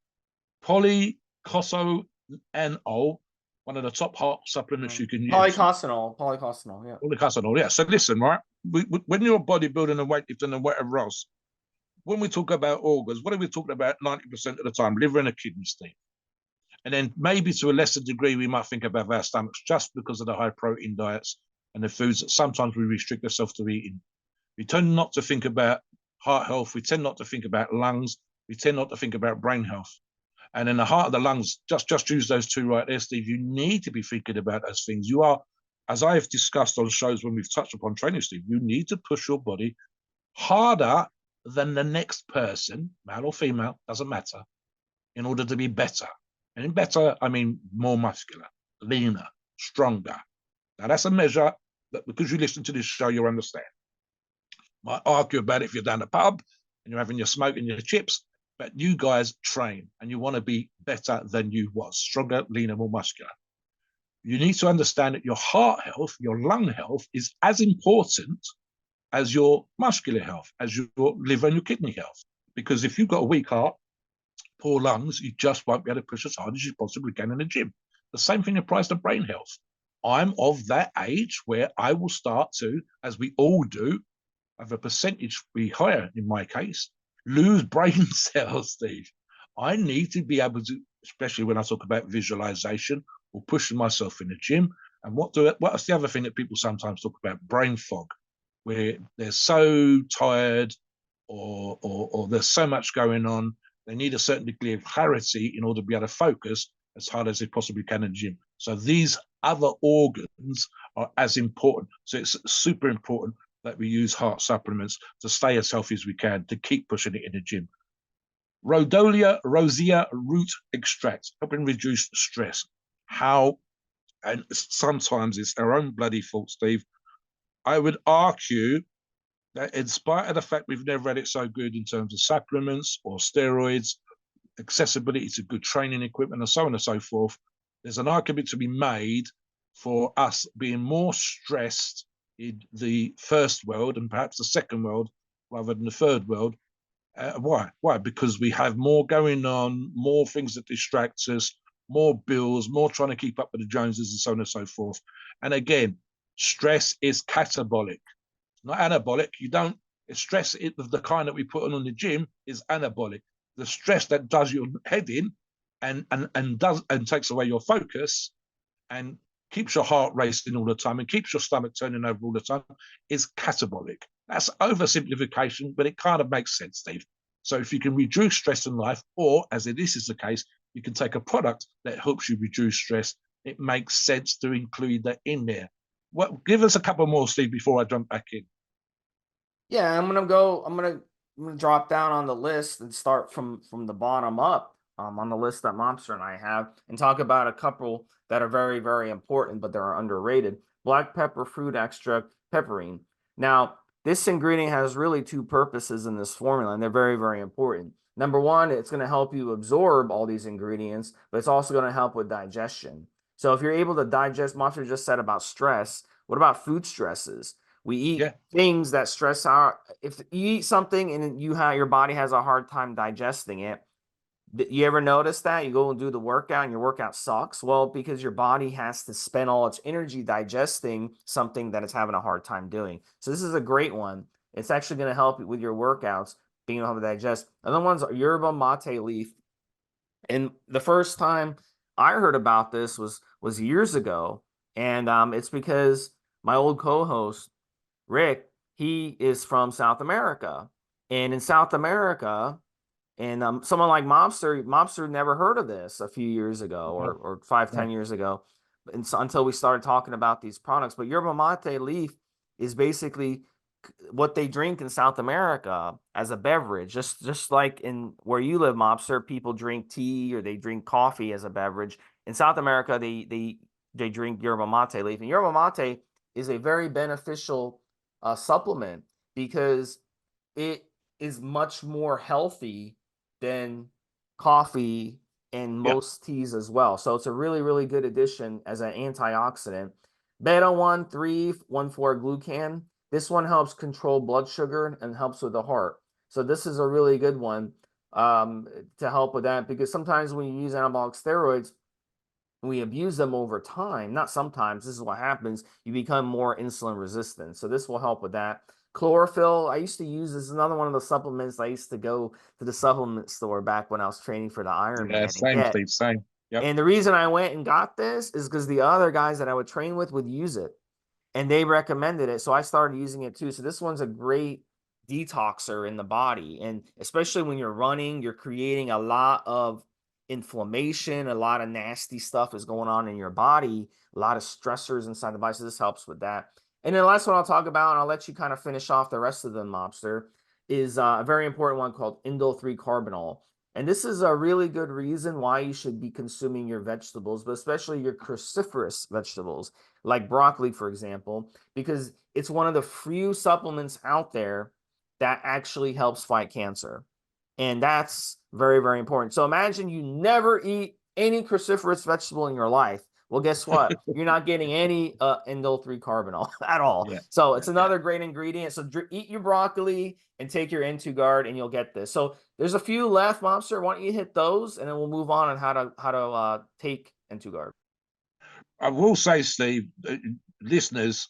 polycosanol, one of the top heart supplements you can use. Polycosanol, yeah. Polycosanol, yeah. So listen, right? When you're bodybuilding and weightlifting and whatever else, when we talk about organs, what are we talking about 90% of the time? Liver and a kidney, Steve. And then maybe to a lesser degree, we might think about our stomachs just because of the high protein diets and the foods that sometimes we restrict ourselves to eating. We tend not to think about heart health. We tend not to think about lungs. We tend not to think about brain health. And in the heart of the lungs, just use those two right there, Steve. You need to be thinking about those things. You are, as I've discussed on shows when we've touched upon training, Steve, you need to push your body harder than the next person, male or female, doesn't matter, in order to be better. And in better, I mean more muscular, leaner, stronger. Now, that's a measure that because you listen to this show, you'll understand. Might argue about it if you're down the pub and you're having your smoke and your chips, but you guys train and you want to be better than you was, stronger, leaner, more muscular. You need to understand that your heart health, your lung health is as important as your muscular health, as your liver and your kidney health. Because if you've got a weak heart, poor lungs, you just won't be able to push as hard as you possibly can in the gym. The same thing applies to brain health. I'm of that age where I will start to, as we all do, have a percentage be higher in my case, lose brain cells, Steve. I need to be able to, especially when I talk about visualization or pushing myself in the gym. And what's the other thing that people sometimes talk about? Brain fog, where they're so tired or there's so much going on. They need a certain degree of clarity in order to be able to focus as hard as they possibly can in the gym. So these other organs are as important. So it's super important that we use heart supplements to stay as healthy as we can, to keep pushing it in the gym. Rhodolia rosea root extract, helping reduce stress. How, and sometimes it's our own bloody fault, Steve. I would argue that in spite of the fact we've never had it so good in terms of supplements or steroids, accessibility to good training equipment and so on and so forth, there's an argument to be made for us being more stressed in the first world and perhaps the second world rather than the third world. Why? Because we have more going on, more things that distract us, more bills, more trying to keep up with the Joneses and so on and so forth. And again, stress is catabolic, not anabolic. You don't stress it of the kind that we put on the gym is anabolic. The stress that does your head in and takes away your focus and keeps your heart racing all the time and keeps your stomach turning over all the time is catabolic. That's oversimplification, but it kind of makes sense, Steve. So if you can reduce stress in life, or as it is the case, you can take a product that helps you reduce stress, it makes sense to include that in there. Well, give us a couple more, Steve, before I jump back in. Yeah, I'm gonna drop down on the list and start from the bottom up on the list that Mobster and I have, and talk about a couple that are very, very important, but they're underrated. Black pepper fruit extract, pepperine. Now, this ingredient has really two purposes in this formula, and they're very, very important. Number one, it's going to help you absorb all these ingredients, but it's also going to help with digestion. So if you're able to digest, Mobster just said about stress. What about food stresses? We eat things that stress out. If you eat something and your body has a hard time digesting it, you ever notice that? You go and do the workout and your workout sucks? Well, because your body has to spend all its energy digesting something that it's having a hard time doing. So this is a great one. It's actually going to help you with your workouts, being able to digest. Other ones are yerba mate leaf. And the first time I heard about this was years ago. And it's because my old co-host, Rick, he is from South America. And in South America, and someone like Mobster never heard of this a few years ago, or 5-10 years ago, and so, until we started talking about these products. But yerba mate leaf is basically what they drink in South America as a beverage, just like in where you live, Mobster. People drink tea or they drink coffee as a beverage. In South America, they drink yerba mate leaf, and yerba mate is a very beneficial supplement because it is much more healthy than coffee and Yeah. most teas as well. So it's a really, really good addition as an antioxidant. Beta-1,3,1,4 glucan. This one helps control blood sugar and helps with the heart. So this is a really good one to help with that, because sometimes when you use anabolic steroids, we abuse them over time. Not sometimes, this is what happens. You become more insulin resistant. So this will help with that. Chlorophyll, I used to use, this is another one of the supplements I used to go to the supplement store back when I was training for the Yeah, Ironman and same, get. Steve, same. Yep. And the reason I went and got this is because the other guys that I would train with would use it and they recommended it. So I started using it too. So this one's a great detoxer in the body. And especially when you're running, you're creating a lot of inflammation, a lot of nasty stuff is going on in your body, a lot of stressors inside the body. So this helps with that. And then the last one I'll talk about, and I'll let you kind of finish off the rest of the mobster, is a very important one called indole 3-carbinol. And this is a really good reason why you should be consuming your vegetables, but especially your cruciferous vegetables, like broccoli, for example, because it's one of the few supplements out there that actually helps fight cancer. And that's very, very important. So imagine you never eat any cruciferous vegetable in your life. Well, guess what? You're not getting any indole 3-carbinol at all. Yeah. So it's Yeah. another great ingredient. So eat your broccoli and take your N2Guard and you'll get this. So there's a few left, Mobster. Why don't you hit those and then we'll move on how to take N2Guard. I will say, Steve, listeners,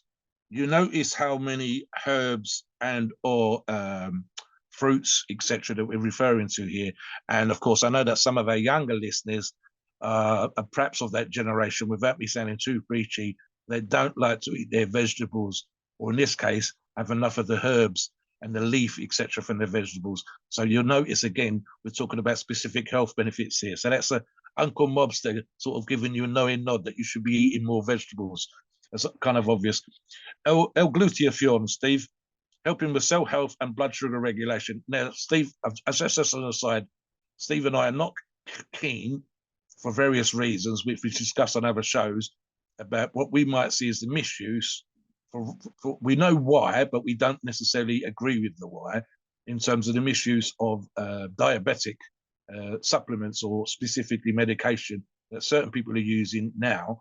you notice how many herbs and or fruits, etc., that we're referring to here. And of course, I know that some of our younger listeners are perhaps of that generation, without me sounding too preachy, they don't like to eat their vegetables, or in this case, have enough of the herbs and the leaf, etc., from the vegetables. So you'll notice again, we're talking about specific health benefits here. So that's a Uncle Mobster sort of giving you a knowing nod that you should be eating more vegetables. That's kind of obvious. L-glutathione, Steve, helping with cell health and blood sugar regulation. Now, Steve, as just an aside, Steve and I are not keen, for various reasons, which we discussed on other shows, about what we might see as the misuse. We know why, but we don't necessarily agree with the why, in terms of the misuse of diabetic supplements or specifically medication that certain people are using now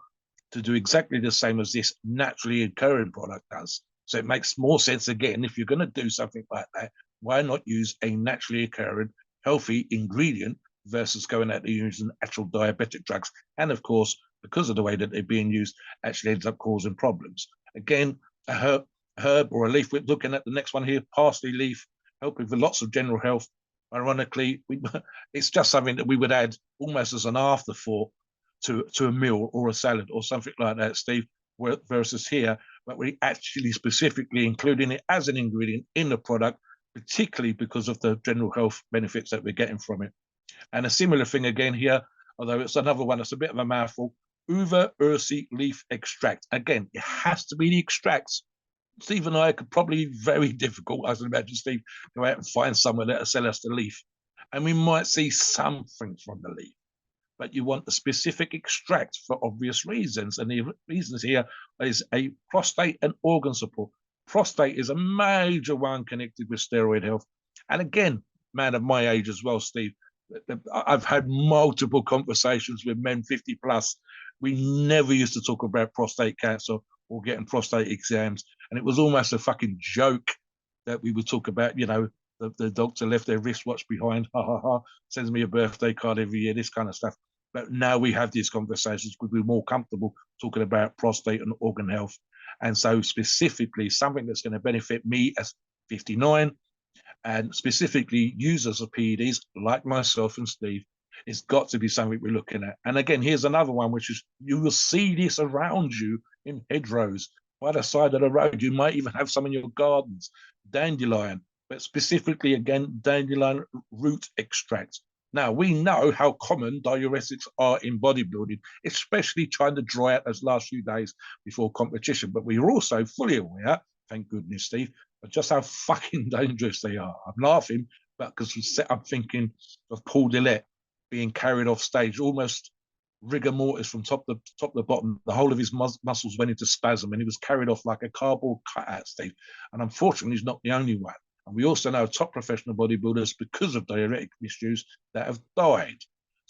to do exactly the same as this naturally occurring product does. So it makes more sense, again, if you're going to do something like that, why not use a naturally occurring healthy ingredient versus going out and using actual diabetic drugs? And of course, because of the way that they're being used, actually ends up causing problems. Again, a herb or a leaf, we're looking at the next one here, parsley leaf, helping with lots of general health. Ironically, it's just something that we would add almost as an afterthought to a meal or a salad or something like that, Steve, versus here, but we actually specifically including it as an ingredient in the product, particularly because of the general health benefits that we're getting from it. And a similar thing again here, although it's another one that's a bit of a mouthful, uva ursi leaf extract. Again, it has to be the extracts. Steve and I could probably be very difficult, I can imagine, Steve, go out and find someone that'll sell us the leaf. And we might see something from the leaf, but you want a specific extract for obvious reasons. And the reasons here is a prostate and organ support. Prostate is a major one connected with steroid health. And again, man of my age as well, Steve, I've had multiple conversations with men 50 plus. We never used to talk about prostate cancer or getting prostate exams. And it was almost a fucking joke that we would talk about, you know, the doctor left their wristwatch behind, ha ha ha, sends me a birthday card every year, this kind of stuff. But now we have these conversations because we're more comfortable talking about prostate and organ health. And so specifically something that's going to benefit me as 59 and specifically users of PEDs like myself and Steve, it's got to be something we're looking at. And again, here's another one, which is you will see this around you in hedgerows, by the side of the road. You might even have some in your gardens, dandelion, but specifically, again, dandelion root extract. Now, we know how common diuretics are in bodybuilding, especially trying to dry out those last few days before competition. But we're also fully aware, thank goodness, Steve, of just how fucking dangerous they are. I'm laughing, but because I'm thinking of Paul Dillette being carried off stage, almost rigor mortis from top to bottom. The whole of his muscles went into spasm and he was carried off like a cardboard cutout, Steve. And unfortunately, he's not the only one. And we also know top professional bodybuilders, because of diuretic misuse, that have died.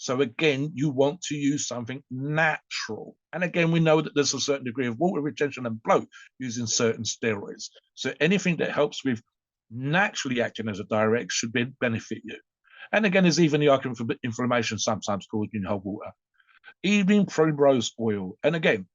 So again, you want to use something natural. And again, we know that there's a certain degree of water retention and bloat using certain steroids. So anything that helps with naturally acting as a diuretic should benefit you. And again, there's even the argument for inflammation sometimes caused in whole water. Evening primrose oil. And again,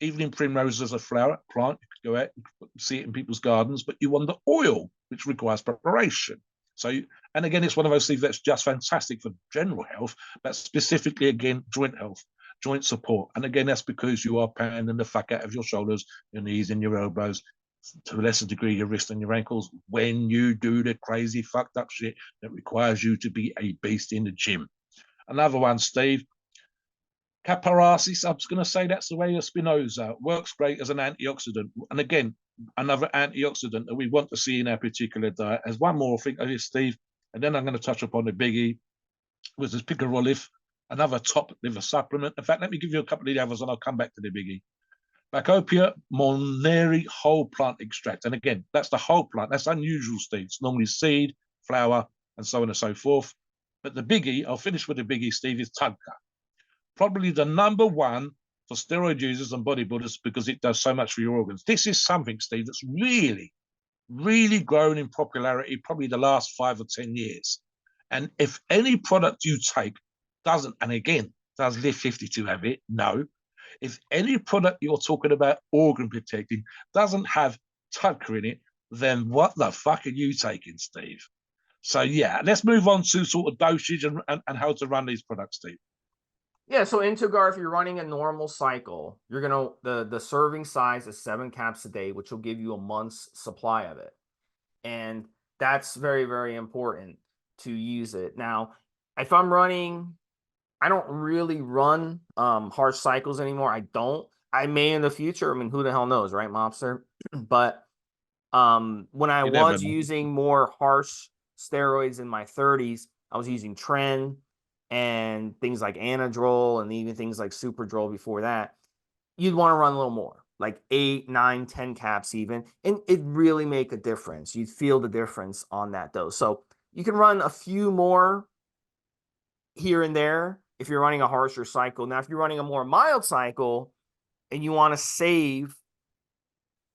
evening primrose as a flower plant, you could go out and see it in people's gardens, but you want the oil, which requires preparation. So, and again, it's one of those things that's just fantastic for general health, but specifically, again, joint health, joint support. And again, that's because you are pounding the fuck out of your shoulders, your knees, and your elbows, to a lesser degree, your wrists and your ankles, when you do the crazy fucked up shit that requires you to be a beast in the gym. Another one, Steve, Caparacis, I'm just going to say that's the way of Spinoza, works great as an antioxidant. And again, another antioxidant that we want to see in our particular diet. As one more thing, Steve, and then I'm going to touch upon the biggie, was this picarolive, another top liver supplement. In fact, let me give you a couple of the others and I'll come back to the biggie. Bacopia moneri whole plant extract. And again, that's the whole plant. That's unusual, Steve. It's normally seed, flower, and so on and so forth. But the biggie, I'll finish with the biggie, Steve, is Tugka. Probably the number one for steroid users and bodybuilders because it does so much for your organs. This is something, Steve, that's really, really grown in popularity probably the last 5 or 10 years. And if any product you take doesn't, and again, does Liv52 have it? No. If any product you're talking about organ protecting doesn't have Tugka in it, then what the fuck are you taking, Steve? So yeah, let's move on to sort of dosage and how to run these products, Steve. Yeah, so N2Guard, if you're running a normal cycle, you're gonna the serving size is 7 caps a day, which will give you a month's supply of it, and that's very, very important to use it. Now, if I'm running, I don't really run harsh cycles anymore. I don't. I may in the future. I mean, who the hell knows, right, Mobster? But when I was using more harsh steroids in my 30s, I was using Tren and things like Anadrol and even things like Superdrol before that. You'd want to run a little more, like 8, 9, 10 caps even, and it really make a difference. You'd feel the difference on that dose. So you can run a few more here and there if you're running a harsher cycle. Now, if you're running a more mild cycle and you want to save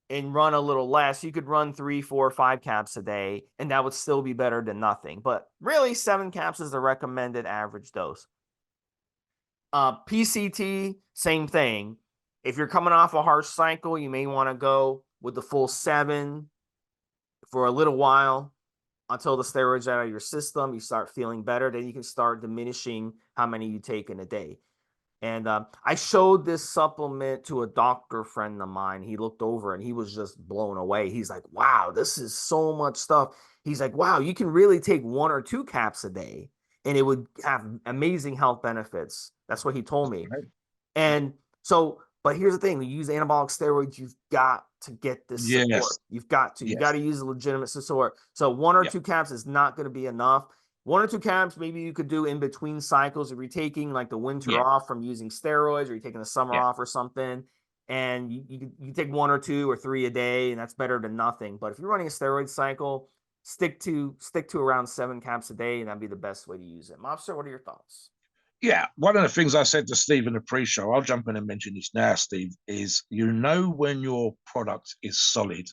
and run a little less, you could run 3, 4, 5 caps a day, and that would still be better than nothing. But really, 7 caps is the recommended average dose. PCT, same thing. If you're coming off a harsh cycle, you may want to go with the full 7 for a little while until the steroids are out of your system. You start feeling better. Then you can start diminishing how many you take in a day. And I showed this supplement to a doctor friend of mine. He looked over and he was just blown away. He's like, wow, this is so much stuff. He's like, wow, you can really take 1 or 2 caps a day and it would have amazing health benefits. That's what he told me. Right. And so, but here's the thing, when you use anabolic steroids, you've got to get this support. Yes. You've got to. Yes. You got to use a legitimate support. So 1 or 2 caps is not going to be enough. 1 or 2 caps, maybe you could do in between cycles if you're taking like the winter off from using steroids, or you're taking the summer off or something. And you take 1 or 2 or 3 a day, and that's better than nothing. But if you're running a steroid cycle, stick to around 7 caps a day, and that'd be the best way to use it. Mobster, what are your thoughts? Yeah, one of the things I said to Steve in the pre-show, I'll jump in and mention this now, Steve, is you know when your product is solid,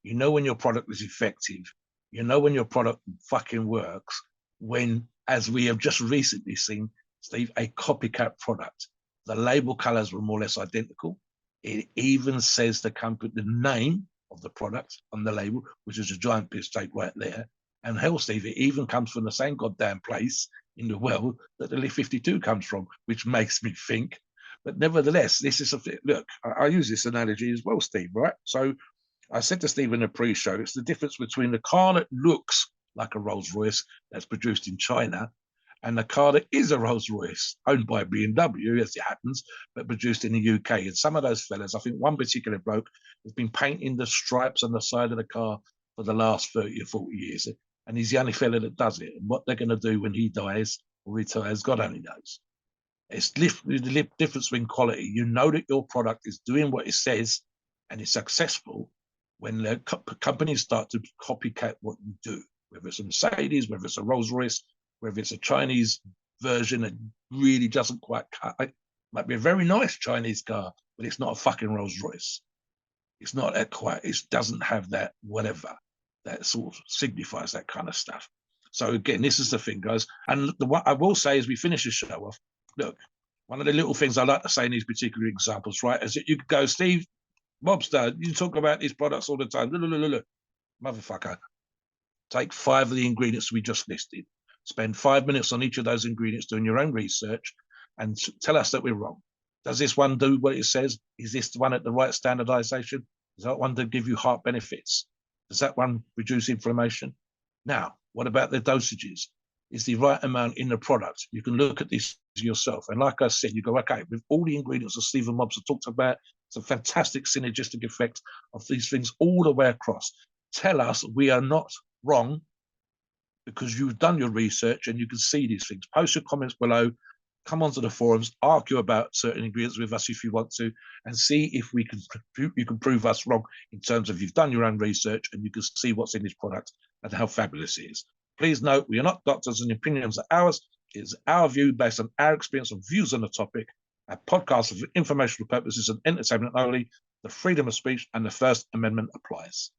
you know when your product is effective, you know when your product fucking works, when, as we have just recently seen, Steve, a copycat product. The label colors were more or less identical. It even says the company, the name of the product on the label, which is a giant piss take right there. And hell, Steve, it even comes from the same goddamn place in the world that the Liv52 comes from, which makes me think. But nevertheless, this is a look. I use this analogy as well, Steve. Right? So I said to Steve in the pre-show, it's the difference between the car that looks like a Rolls Royce that's produced in China and the car that is a Rolls Royce owned by BMW, as it happens, but produced in the UK. And some of those fellas, I think one particular bloke has been painting the stripes on the side of the car for the last 30 or 40 years. And he's the only fella that does it. And what they're going to do when he dies or retires, God only knows. It's the difference between quality. You know that your product is doing what it says and it's successful when the companies start to copycat what you do, whether it's a Mercedes, whether it's a Rolls Royce, whether it's a Chinese version that really doesn't quite cut. It might be a very nice Chinese car, but it's not a fucking Rolls Royce. It's not that quite. It doesn't have that whatever that sort of signifies that kind of stuff. So again, this is the thing, guys. And what I will say as we finish the show off, look, one of the little things I like to say in these particular examples, right, is that you could go, Steve Mobster, you talk about these products all the time. Look, motherfucker, take 5 of the ingredients we just listed. Spend 5 minutes on each of those ingredients doing your own research and tell us that we're wrong. Does this one do what it says? Is this the one at the right standardization? Does that one give you heart benefits? Does that one reduce inflammation? Now, what about the dosages? Is the right amount in the product? You can look at this yourself. And like I said, you go, okay, with all the ingredients that Steve and Mobster talked about, it's a fantastic synergistic effect of these things all the way across. Tell us we are not wrong because you've done your research and you can see these things. Post your comments below. Come onto the forums, argue about certain ingredients with us if you want to, and see if you can prove us wrong in terms of you've done your own research and you can see what's in this product and how fabulous it is. Please note, we are not doctors and opinions are ours. It is our view based on our experience and views on the topic. Our podcast is for informational purposes and entertainment only. The freedom of speech and the First Amendment applies.